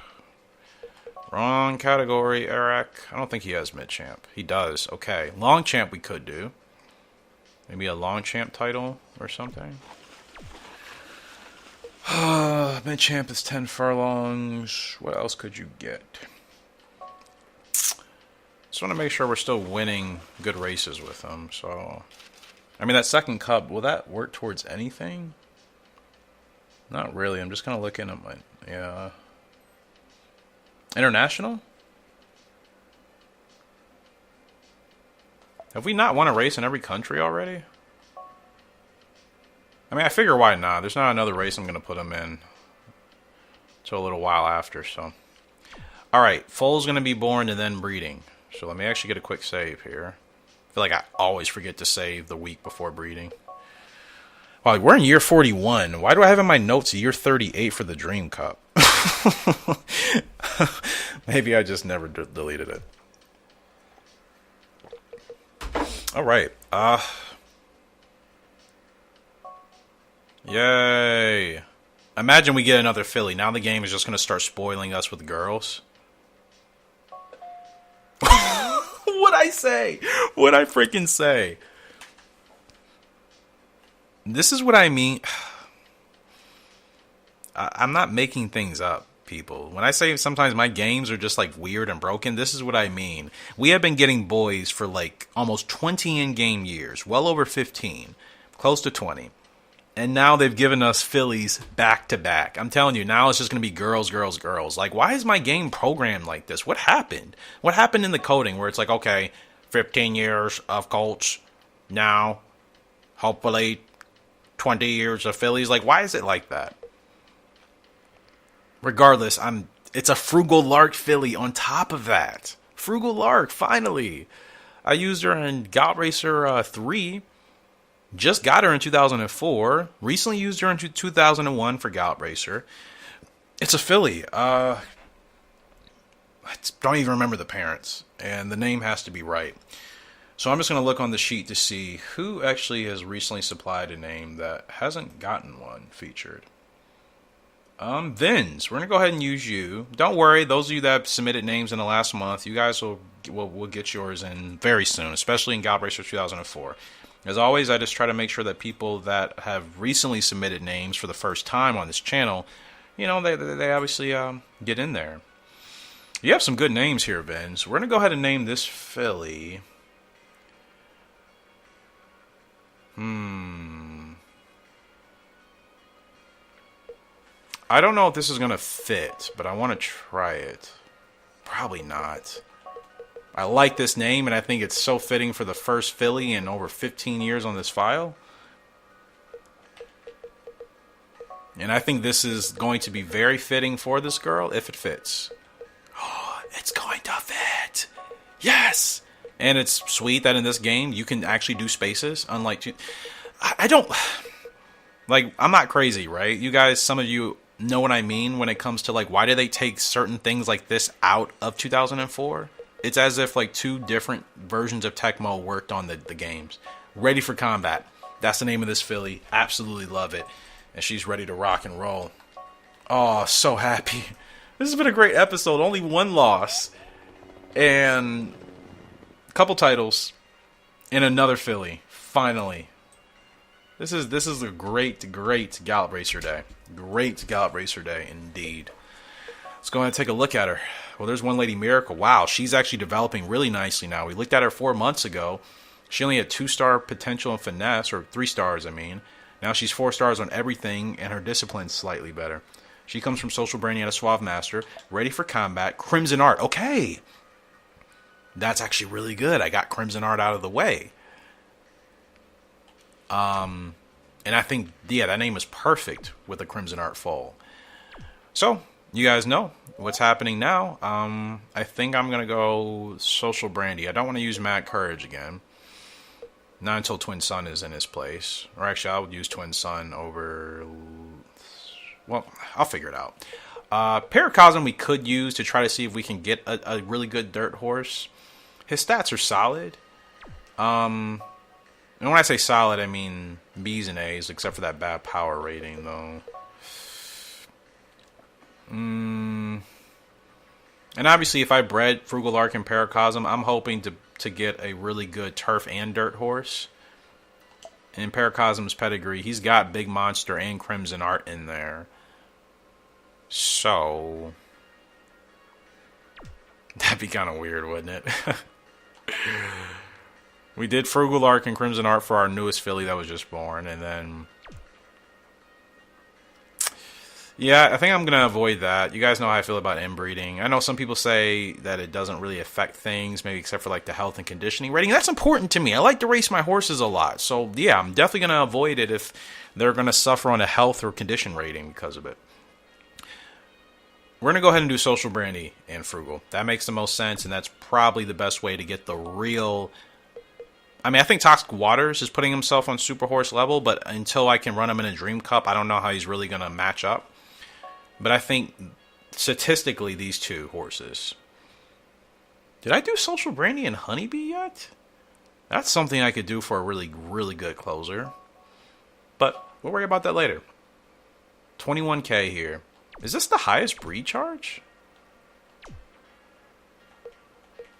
Wrong category, Eric. I don't think he has mid-champ. He does. Okay. Long champ we could do. Maybe a long champ title or something. Mid-champ is 10 furlongs. What else could you get? Just want to make sure we're still winning good races with him. So, I mean, that second cup, will that work towards anything? Not really. I'm just kind of looking at my... Yeah... International? Have we not won a race in every country already? I mean, I figure why not? There's not another race I'm going to put him in until a little while after, so. Alright, foal's going to be born and then breeding. So let me actually get a quick save here. I feel like I always forget to save the week before breeding. Wow, we're in year 41. Why do I have in my notes year 38 for the Dream Cup? Maybe I just never deleted it. All right. Yay. Imagine we get another filly. Now the game is just going to start spoiling us with girls. What'd I say? What'd I freaking say? This is what I mean. I'm not making things up, people. When I say sometimes my games are just like weird and broken, this is what I mean. We have been getting boys for like almost 20 in-game years, well over 15, close to 20. And now they've given us fillies back to back. I'm telling you, now it's just going to be girls, girls, girls. Like, why is my game programmed like this? What happened? What happened in the coding where it's like, okay, 15 years of colts, now hopefully 20 years of fillies? Like, why is it like that? Regardless, it's a Frugal Lark filly on top of that. Frugal Lark, finally. I used her in Gallop Racer 3. Just got her in 2004. Recently used her in 2001 for Gallop Racer. It's a filly. I don't even remember the parents. And the name has to be right. So I'm just going to look on the sheet to see who actually has recently supplied a name that hasn't gotten one featured. Vins, we're going to go ahead and use you. Don't worry, those of you that submitted names in the last month, you guys will get yours in very soon, especially in Gallop Racer 2004. As always, I just try to make sure that people that have recently submitted names for the first time on this channel, you know, they obviously get in there. You have some good names here, Vins. We're going to go ahead and name this filly. I don't know if this is going to fit, but I want to try it. Probably not. I like this name, and I think it's so fitting for the first filly in over 15 years on this file. And I think this is going to be very fitting for this girl if it fits. Oh, it's going to fit. Yes! And it's sweet that in this game you can actually do spaces, unlike... I don't... Like, I'm not crazy, right? You guys, some of you know what I mean when it comes to, like, why do they take certain things like this out of 2004? It's as if like two different versions of Tecmo worked on the games. Ready for combat. That's the name of this filly. Absolutely love it. And she's ready to rock and roll. Oh, so happy. This has been a great episode. Only one loss. And a couple titles. And another filly. Finally. This is a great Gallop Racer day. Great Gallop Racer day indeed. Let's go ahead and take a look at her. Well, there's one Lady Miracle. Wow, she's actually developing really nicely now. We looked at her 4 months ago. She only had 2-star potential and finesse, or 3 stars, I mean. Now she's 4 stars on everything, and her discipline's slightly better. She comes from Social Branding at a Suave Master. Ready for combat. Crimson Art. Okay. That's actually really good. I got Crimson Art out of the way. And I think, yeah, that name is perfect with the Crimson Art foal. So, you guys know what's happening now. I think I'm going to go Social Brandy. I don't want to use Mad Courage again. Not until Twin Sun is in his place. Or actually, I would use Twin Sun over... Well, I'll figure it out. Paracosm we could use to try to see if we can get a really good dirt horse. His stats are solid. And when I say solid, I mean B's and A's, except for that bad power rating, though. And obviously, if I bred Frugal Arc and Paracosm, I'm hoping to get a really good turf and dirt horse. In Paracosm's pedigree, he's got Big Monster and Crimson Art in there. So, that'd be kind of weird, wouldn't it? We did Frugal Arc and Crimson Art for our newest filly that was just born, and then... Yeah, I think I'm going to avoid that. You guys know how I feel about inbreeding. I know some people say that it doesn't really affect things, maybe except for like the health and conditioning rating. That's important to me. I like to race my horses a lot. So, yeah, I'm definitely going to avoid it if they're going to suffer on a health or condition rating because of it. We're going to go ahead and do Social Brandy and Frugal. That makes the most sense, and that's probably the best way to get the real... I mean, I think Toxic Waters is putting himself on Super Horse level, but until I can run him in a Dream Cup, I don't know how he's really going to match up. But I think, statistically, these two horses... Did I do Social Brandy and Honeybee yet? That's something I could do for a really, really good closer. But we'll worry about that later. 21k here. Is this the highest breed charge?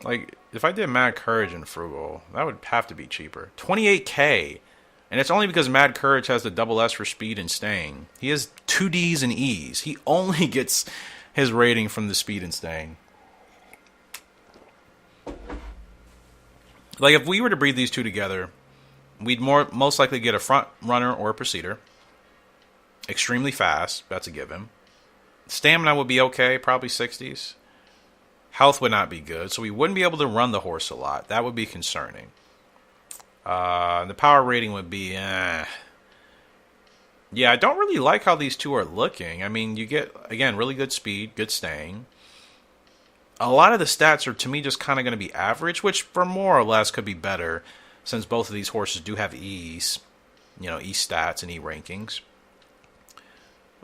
Like, if I did Mad Courage and Frugal, that would have to be cheaper. 28k. And it's only because Mad Courage has the double S for speed and staying. He has 2 Ds and E's. He only gets his rating from the speed and staying. Like, if we were to breed these two together, we'd most likely get a front runner or a proceeder. Extremely fast. That's a given. Stamina would be okay, probably 60s. Health would not be good, so we wouldn't be able to run the horse a lot. That would be concerning. The power rating would be, Yeah, I don't really like how these two are looking. I mean, you get, again, really good speed, good staying. A lot of the stats are, to me, just kind of going to be average, which for more or less could be better, since both of these horses do have E's, E stats and E rankings.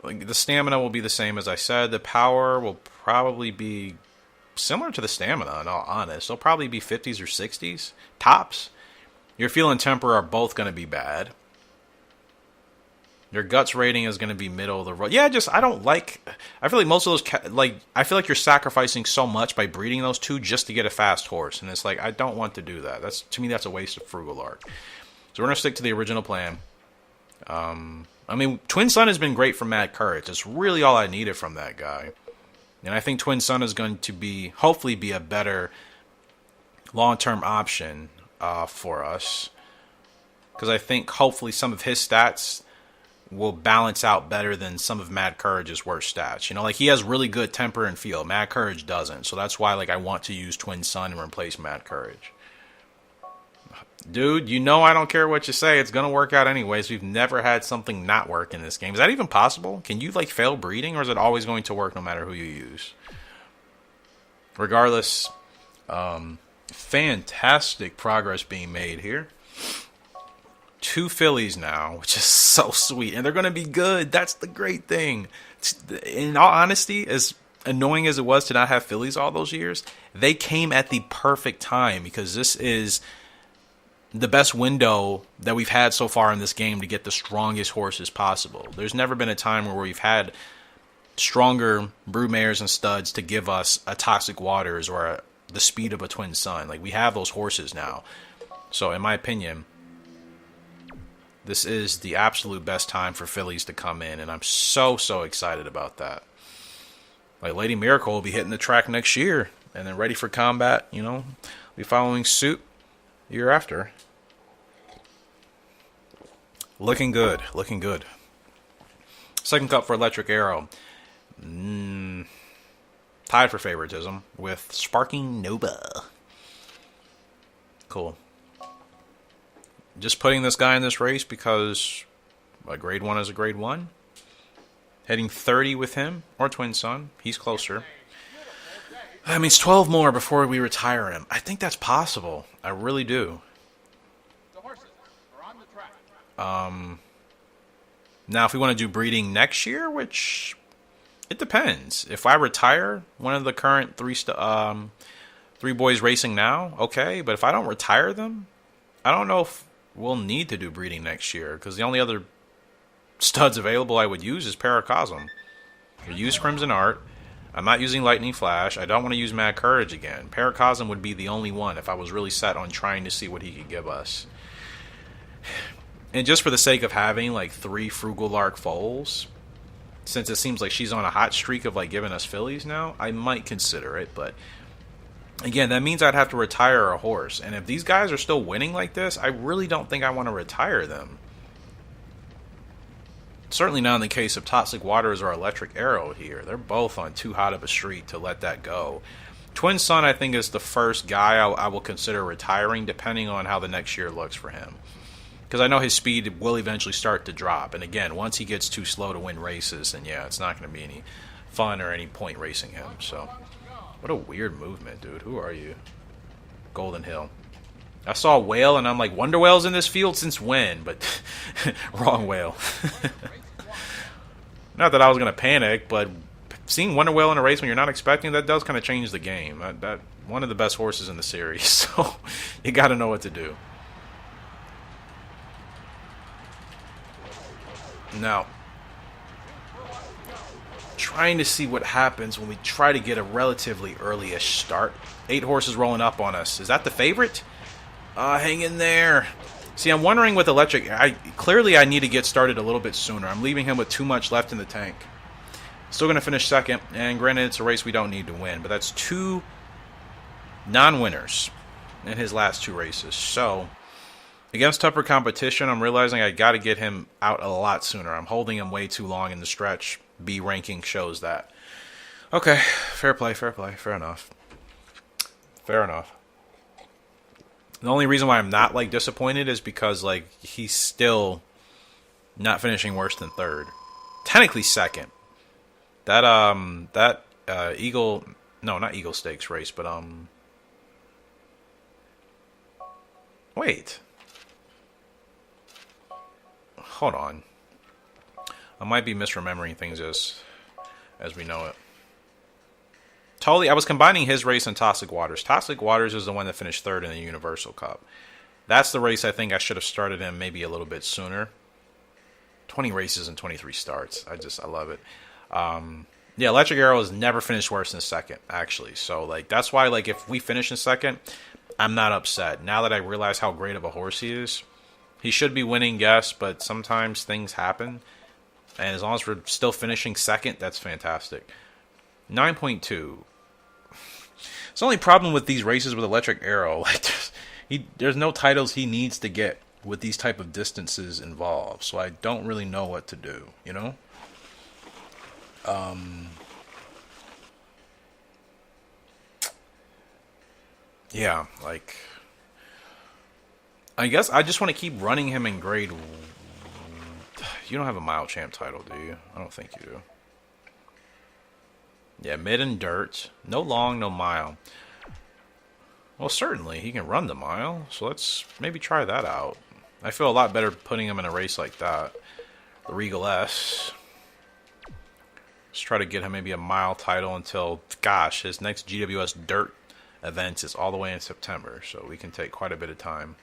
Like, the stamina will be the same as I said. The power will probably be similar to the stamina, in all honest. They'll probably be 50s or 60s, tops. Your feel and temper are both going to be bad. Your guts rating is going to be middle of the road. Yeah, I don't like... I feel like most of those... I feel like you're sacrificing so much by breeding those two just to get a fast horse. And it's like, I don't want to do that. To me, that's a waste of Frugal Arc. So we're going to stick to the original plan. I mean, Twin Sun has been great for Mad Courage. It's really all I needed from that guy. And I think Twin Sun is going to hopefully be a better long-term option for us. Because I think hopefully some of his stats will balance out better than some of Mad Courage's worst stats. Like he has really good temper and feel. Mad Courage doesn't. So that's why I want to use Twin Sun and replace Mad Courage. Dude, I don't care what you say. It's going to work out anyways. We've never had something not work in this game. Is that even possible? Can you fail breeding, or is it always going to work no matter who you use? Regardless, fantastic progress being made here. 2 fillies now, which is so sweet. And they're going to be good. That's the great thing. In all honesty, as annoying as it was to not have fillies all those years, they came at the perfect time because this is the best window that we've had so far in this game to get the strongest horses possible. There's never been a time where we've had stronger broodmares and studs to give us a Toxic Waters or the speed of a Twin Sun. Like, we have those horses now. So, in my opinion, this is the absolute best time for fillies to come in, and I'm so excited about that. Like, Lady Miracle will be hitting the track next year, and then Ready for Combat, you know, be following suit the year after. Looking good, looking good. Second cup for Electric Arrow. Tied for favoritism with Sparking Nova. Cool. Just putting this guy in this race because a grade 1 is a grade 1. Heading 30 with him, or Twin Sun. He's closer. That means 12 more before we retire him. I think that's possible. I really do. Now, if we want to do breeding next year, which it depends. If I retire one of the current three boys racing now, okay. But if I don't retire them, I don't know if we'll need to do breeding next year because the only other studs available I would use is Paracosm. I use Crimson Art. I'm not using Lightning Flash. I don't want to use Mad Courage again. Paracosm would be the only one if I was really set on trying to see what he could give us. And just for the sake of having like 3 Frugal Lark foals, since it seems like she's on a hot streak of like giving us fillies now, I might consider it. But again, that means I'd have to retire a horse. And if these guys are still winning like this, I really don't think I want to retire them. Certainly not in the case of Toxic Waters or Electric Arrow here. They're both on too hot of a streak to let that go. Twin Sun, I think, is the first guy I will consider retiring, depending on how the next year looks for him. Because I know his speed will eventually start to drop. And again, once he gets too slow to win races, then yeah, it's not going to be any fun or any point racing him. So, what a weird movement, dude. Who are you? Golden Hill. I saw a whale, and I'm like, Wonder Whale's in this field since when? But, wrong whale. Not that I was going to panic, but seeing Wonder Whale in a race when you're not expecting, that does kind of change the game. That one of the best horses in the series, so you got to know what to do. Now, trying to see what happens when we try to get a relatively early-ish start. 8 horses rolling up on us. Is that the favorite? Hang in there. See, I'm wondering with Electric... Clearly, I need to get started a little bit sooner. I'm leaving him with too much left in the tank. Still going to finish second. And granted, it's a race we don't need to win. But that's 2 non-winners in his last 2 races. So, against tougher competition, I'm realizing I got to get him out a lot sooner. I'm holding him way too long in the stretch. B ranking shows that. Okay, fair play, fair enough. Fair enough. The only reason why I'm not like disappointed is because like he's still not finishing worse than 3rd. Technically 2nd. That Eagle, no, not Eagle Stakes race, but wait. Hold on. I might be misremembering things as we know it. Totally, I was combining his race and Toxic Waters. Toxic Waters is the one that finished 3rd in the Universal Cup. That's the race I think I should have started in maybe a little bit sooner. 20 races and 23 starts. I love it. Yeah, Electric Arrow has never finished worse than 2nd, actually. So, like, that's why, like, if we finish in 2nd, I'm not upset. Now that I realize how great of a horse he is, he should be winning, yes, but sometimes things happen. And as long as we're still finishing 2nd, that's fantastic. 9.2. It's the only problem with these races with Electric Arrow. Like, there's no titles he needs to get with these type of distances involved. So I don't really know what to do, you know? Yeah, like, I guess I just want to keep running him in grade. You don't have a mile champ title, do you? I don't think you do. Yeah, mid and dirt. No long, no mile. Well, certainly, he can run the mile. So let's maybe try that out. I feel a lot better putting him in a race like that. The Regal S. Let's try to get him maybe a mile title until, gosh, his next GWS Dirt event is all the way in September, so we can take quite a bit of time.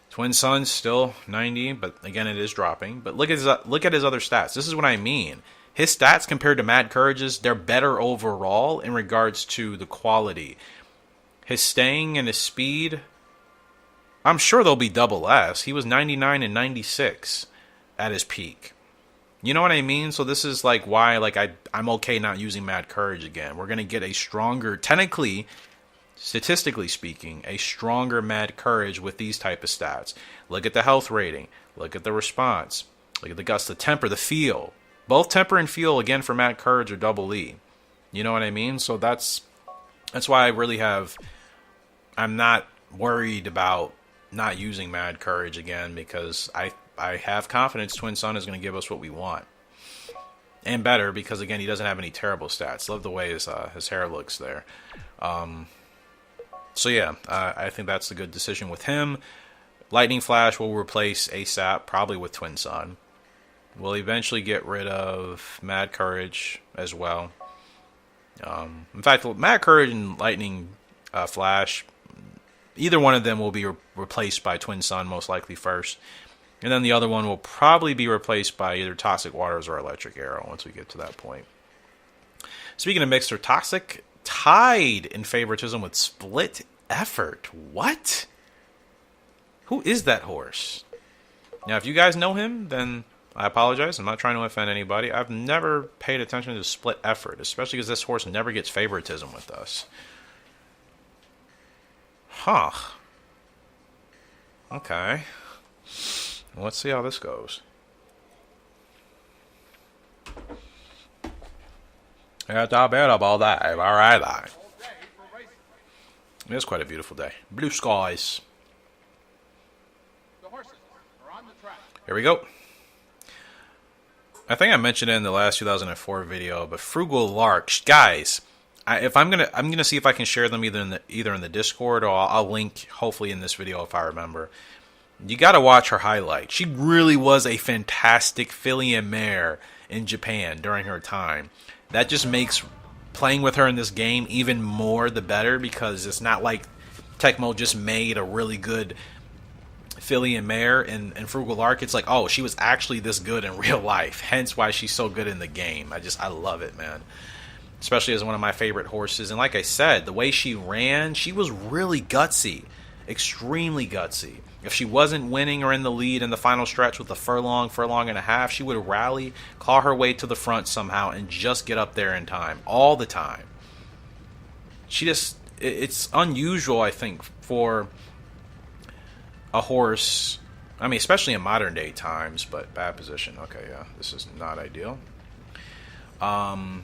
Twin Sun's still 90, but again, it is dropping. But look at his other stats. This is what I mean. His stats compared to Mad Courage's, they're better overall in regards to the quality. His staying and his speed, I'm sure they'll be double S. He was 99 and 96 at his peak. You know what I mean? So this is like why I'm okay not using Mad Courage again. We're going to get a stronger, technically, statistically speaking, a stronger Mad Courage with these type of stats. Look at the health rating. Look at the response. Look at the guts, the temper, the feel. Both temper and feel, again, for Mad Courage are double E. You know what I mean? So that's why I'm not worried about not using Mad Courage again, because I have confidence Twin Sun is going to give us what we want. And better, because again, he doesn't have any terrible stats. Love the way his hair looks there. So yeah, I think that's a good decision with him. Lightning Flash will replace ASAP, probably with Twin Sun. We'll eventually get rid of Mad Courage as well. In fact, Mad Courage and Lightning Flash, either one of them will be replaced by Twin Sun, most likely first. And then the other one will probably be replaced by either Toxic Waters or Electric Arrow once we get to that point. Speaking of Mixer, Toxic tied in favoritism with Split Effort. What? Who is that horse? Now, if you guys know him, then I apologize. I'm not trying to offend anybody. I've never paid attention to Split Effort, especially because this horse never gets favoritism with us. Huh. Okay. Let's see how this goes. It's a beautiful day. All right. It's quite a beautiful day. Blue skies. The horses are on the track. Here we go. I think I mentioned it in the last 2004 video, but Frugal Lark, guys. I'm gonna see if I can share them either in the Discord, or I'll link hopefully in this video if I remember. You got to watch her highlight. She really was a fantastic filly and mare in Japan during her time. That just makes playing with her in this game even more the better, because it's not like Tecmo just made a really good filly and mare in Frugal Lark. It's like, oh, she was actually this good in real life. Hence why she's so good in the game. I love it, man. Especially as one of my favorite horses. And like I said, the way she ran, she was really gutsy. Extremely gutsy. If she wasn't winning or in the lead in the final stretch with a furlong and a half, she would rally, claw her way to the front somehow, and just get up there in time. All the time. It's unusual, I think, for a horse, I mean, especially in modern day times, but bad position. Okay, yeah, this is not ideal. But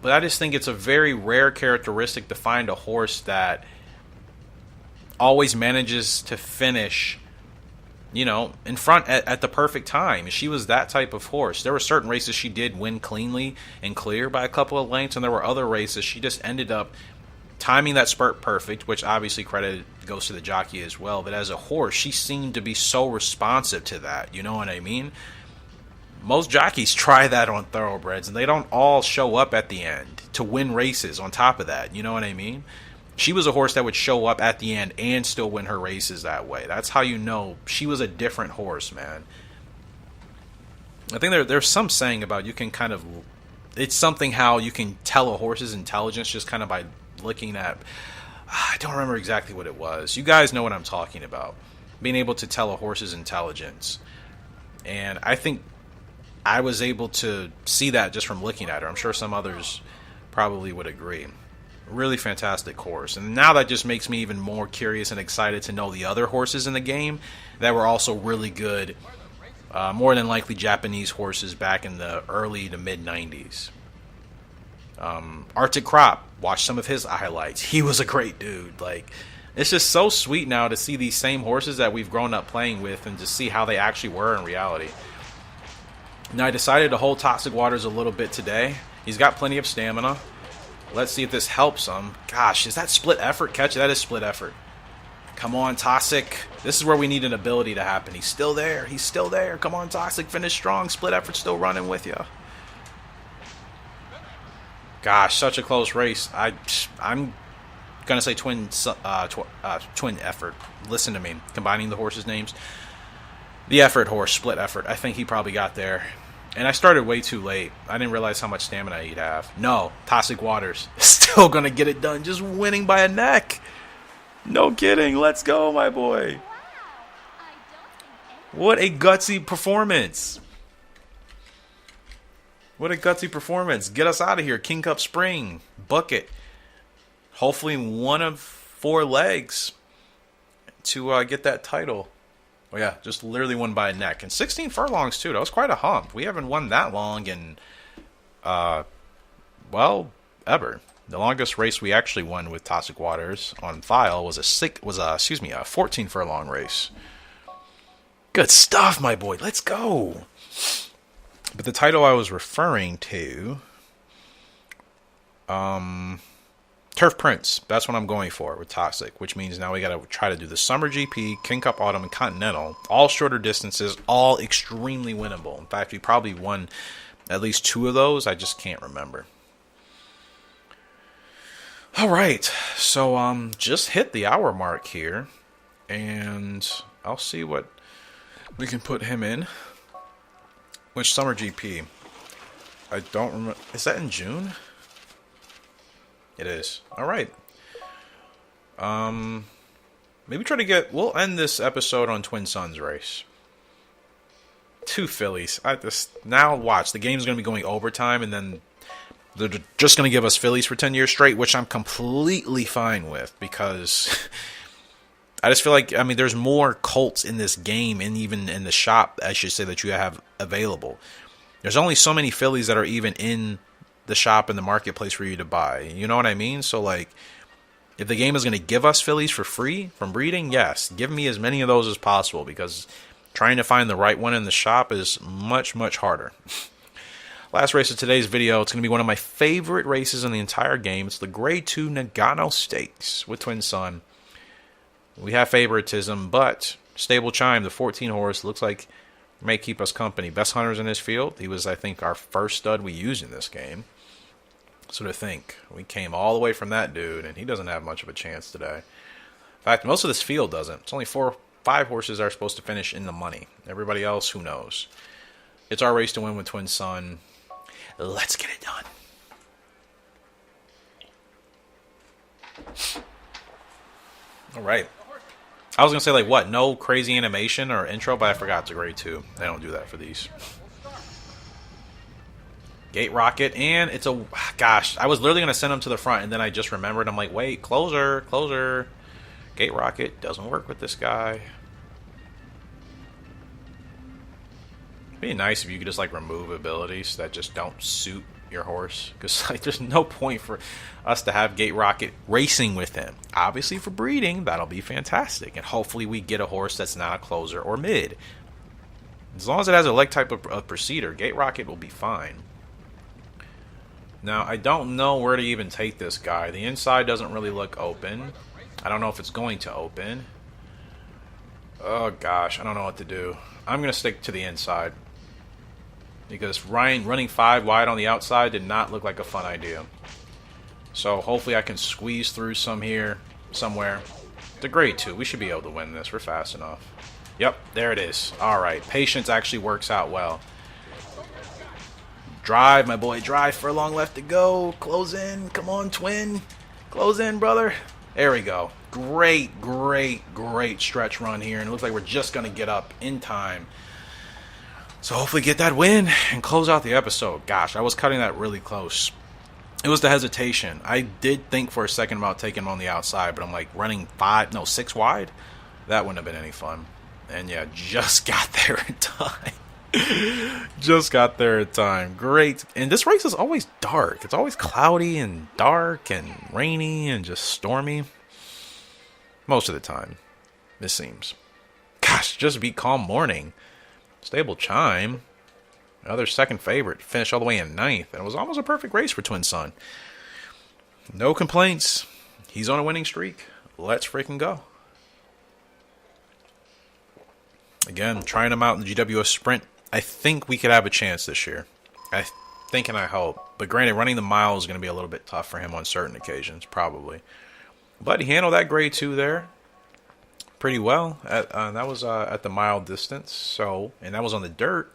I just think it's a very rare characteristic to find a horse that always manages to finish, in front at the perfect time. She was that type of horse. There were certain races she did win cleanly and clear by a couple of lengths, and there were other races she just ended up timing that spurt perfect, which obviously credit goes to the jockey as well. But as a horse, she seemed to be so responsive to that. You know what I mean? Most jockeys try that on thoroughbreds, and they don't all show up at the end to win races on top of that. You know what I mean? She was a horse that would show up at the end and still win her races that way. That's how you know she was a different horse, man. I think there's some saying about you can kind of... It's something how you can tell a horse's intelligence just kind of by looking at... I don't remember exactly what it was. You guys know what I'm talking about. Being able to tell a horse's intelligence. And I think I was able to see that just from looking at her. I'm sure some others probably would agree. Really fantastic horse. And now that just makes me even more curious and excited to know the other horses in the game that were also really good. More than likely Japanese horses back in the early to mid 90s. Arctic Crop, watch some of his highlights. He was a great dude. Like, it's just so sweet now to see these same horses that we've grown up playing with and to see how they actually were in reality. Now, I decided to hold Toxic Waters a little bit today. He's got plenty of stamina. Let's see if this helps him. Gosh, is that Split Effort catch? That is Split Effort. Come on, Toxic. This is where we need an ability to happen. He's still there. He's still there. Come on, Toxic. Finish strong. Split Effort's still running with you. Gosh, such a close race. I'm gonna say twin effort. Listen to me, combining the horses' names. The effort horse, split effort. I think he probably got there. And I started way too late. I didn't realize how much stamina he'd have. No, Toxic Waters. Still gonna get it done. Just winning by a neck. No kidding. Let's go, my boy. What a gutsy performance. What a gutsy performance. Get us out of here. King Cup Spring. Bucket. Hopefully one of 4 legs to get that title. Oh, yeah, just literally won by a neck. And 16 furlongs, too. That was quite a hump. We haven't won that long in, well, ever. The longest race we actually won with Toxic Waters on file was a 14 furlong race. Good stuff, my boy. Let's go. But the title I was referring to, Turf Prince. That's what I'm going for with Toxic, which means now we got to try to do the Summer GP, King Cup Autumn, and Continental. All shorter distances, all extremely winnable. In fact, we probably won at least 2 of those. I just can't remember. All right. So just hit the hour mark here, and I'll see what we can put him in. Which Summer GP? I don't remember. Is that in June? It is. All right. Maybe try to get. We'll end this episode on Twin Sons race. 2 fillies. Now watch. The game's going to be going overtime, and then they're just going to give us fillies for 10 years straight, which I'm completely fine with because I just feel like, I mean, there's more colts in this game and even in the shop, I should say, that you have available. There's only so many fillies that are even in the shop and the marketplace for you to buy. You know what I mean? So, like, if the game is going to give us fillies for free from breeding, yes, give me as many of those as possible because trying to find the right one in the shop is much, much harder. Last race of today's video, it's going to be one of my favorite races in the entire game. It's the Grade 2 Nagano Stakes with Twin Sun. We have favoritism, but Stable Chime, the 14 horse, looks like may keep us company. Best hunters in this field. He was, I think, our first stud we used in this game. So to think, we came all the way from that dude, and he doesn't have much of a chance today. In fact, most of this field doesn't. It's only 4 or 5 horses that are supposed to finish in the money. Everybody else, who knows? It's our race to win with Twin Sun. Let's get it done. All right. I was going to say, like, what? No crazy animation or intro, but I forgot it's a Grade 2. They don't do that for these. Gate Rocket, and it's a... Gosh, I was literally going to send him to the front, and then I just remembered. I'm like, wait, closer. Gate Rocket doesn't work with this guy. It'd be nice if you could just, like, remove abilities that just don't suit your horse. Because, like, there's no point for us to have Gate Rocket racing with him. Obviously, for breeding, that'll be fantastic. And hopefully we get a horse that's not a closer or mid. As long as it has a leg type of Procedure, Gate Rocket will be fine. Now, I don't know where to even take this guy. The inside doesn't really look open. I don't know if it's going to open. Oh, gosh. I don't know what to do. I'm going to stick to the inside. Because Ryan running 5 wide on the outside did not look like a fun idea. So, hopefully I can squeeze through some here, somewhere. The Grade 2. We should be able to win this. We're fast enough. Yep, there it is. Alright, patience actually works out well. Drive, my boy, drive. Furlong left to go. Close in. Come on, twin. Close in, brother. There we go. Great stretch run here. And it looks like we're just going to get up in time. So hopefully get that win and close out the episode. Gosh, I was cutting that really close. It was the hesitation. I did think for a second about taking him on the outside, but I'm like running 6 wide. That wouldn't have been any fun. And yeah, just got there in time. Just got there in time. Great. And this race is always dark. It's always cloudy and dark and rainy and just stormy. Most of the time, it seems. Gosh, just be calm morning. Stable Chime. Another second favorite. Finished all the way in 9th. And it was almost a perfect race for Twin Sun. No complaints. He's on a winning streak. Let's freaking go. Again, trying him out in the GWS Sprint. I think we could have a chance this year. Thinking I hope. But granted, running the mile is going to be a little bit tough for him on certain occasions, probably. But he handled that grade 2 there pretty well. That was at the mile distance. So, and that was on the dirt.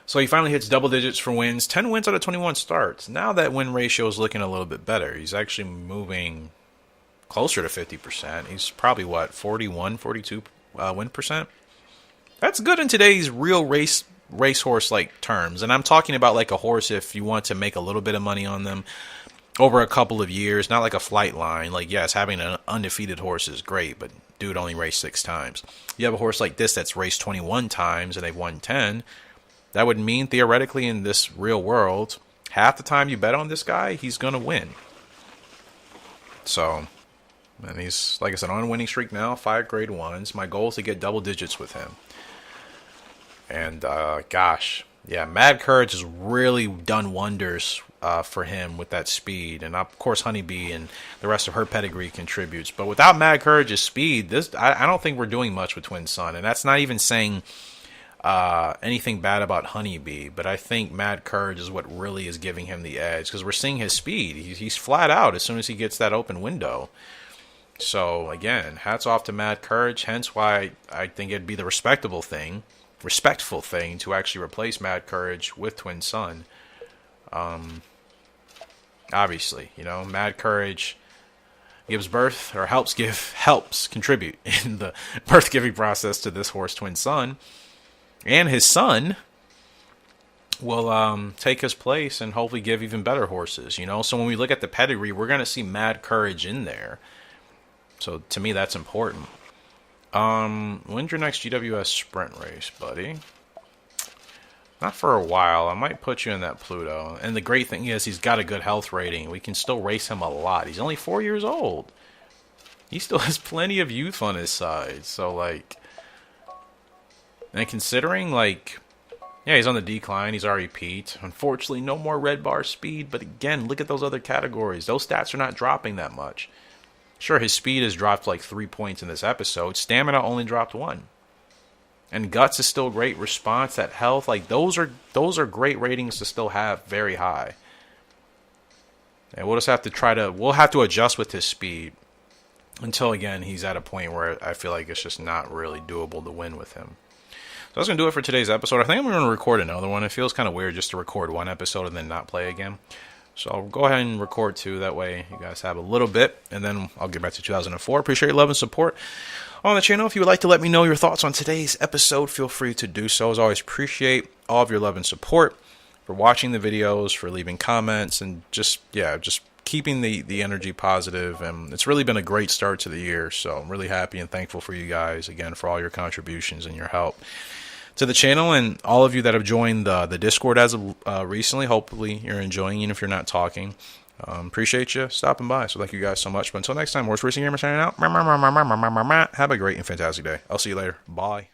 So he finally hits double digits for wins. 10 wins out of 21 starts. Now that win ratio is looking a little bit better. He's actually moving closer to 50%. He's probably, 41, 42 win percent? That's good in today's real racehorse like terms. And I'm talking about like a horse if you want to make a little bit of money on them over a couple of years, not like a flight line. Like, yes, having an undefeated horse is great, but dude only raced 6 times. You have a horse like this that's raced 21 times and they've won 10. That would mean theoretically in this real world, half the time you bet on this guy, he's going to win. So, and he's, like I said, on a winning streak now, 5 grade 1s. My goal is to get double digits with him. And, gosh, yeah, Mad Courage has really done wonders for him with that speed. And, of course, Honeybee and the rest of her pedigree contributes. But without Mad Courage's speed, I don't think we're doing much with Twin Sun. And that's not even saying anything bad about Honeybee. But I think Mad Courage is what really is giving him the edge. Because we're seeing his speed. He's flat out as soon as he gets that open window. So, again, hats off to Mad Courage. Hence why I think it'd be the respectful thing to actually replace Mad Courage with Twin Sun. Obviously, you know, Mad Courage gives birth or helps contribute in the birth giving process to this horse, Twin Sun, and his son will take his place and hopefully give even better horses. You know, so when we look at the pedigree, we're going to see Mad Courage in there. So to me, that's important. When's your next GWS sprint race, buddy? Not for a while. I might put you in that Pluto. And the great thing is he's got a good health rating. We can still race him a lot. He's only 4 years old. He still has plenty of youth on his side. So, like... And considering, like... Yeah, he's on the decline. He's already peaked. Unfortunately, no more red bar speed. But again, look at those other categories. Those stats are not dropping that much. Sure, his speed has dropped like 3 points in this episode. Stamina only dropped 1. And guts is still great. Response, that health, like those are great ratings to still have very high. And we'll just have to we'll have to adjust with his speed until again he's at a point where I feel like it's just not really doable to win with him. So that's gonna do it for today's episode. I think I'm gonna record another one. It feels kind of weird just to record one episode and then not play again. So I'll go ahead and record 2. That way you guys have a little bit. And then I'll get back to 2004. Appreciate your love and support on the channel. If you would like to let me know your thoughts on today's episode, feel free to do so. As always, appreciate all of your love and support for watching the videos, for leaving comments, and just keeping the energy positive. And it's really been a great start to the year. So I'm really happy and thankful for you guys, again, for all your contributions and your help to the channel, and all of you that have joined the Discord as of recently. Hopefully you're enjoying it if you're not talking. Appreciate you stopping by. So thank you guys so much. But until next time, Horse Racing Gamer signing out. Have a great and fantastic day. I'll see you later. Bye.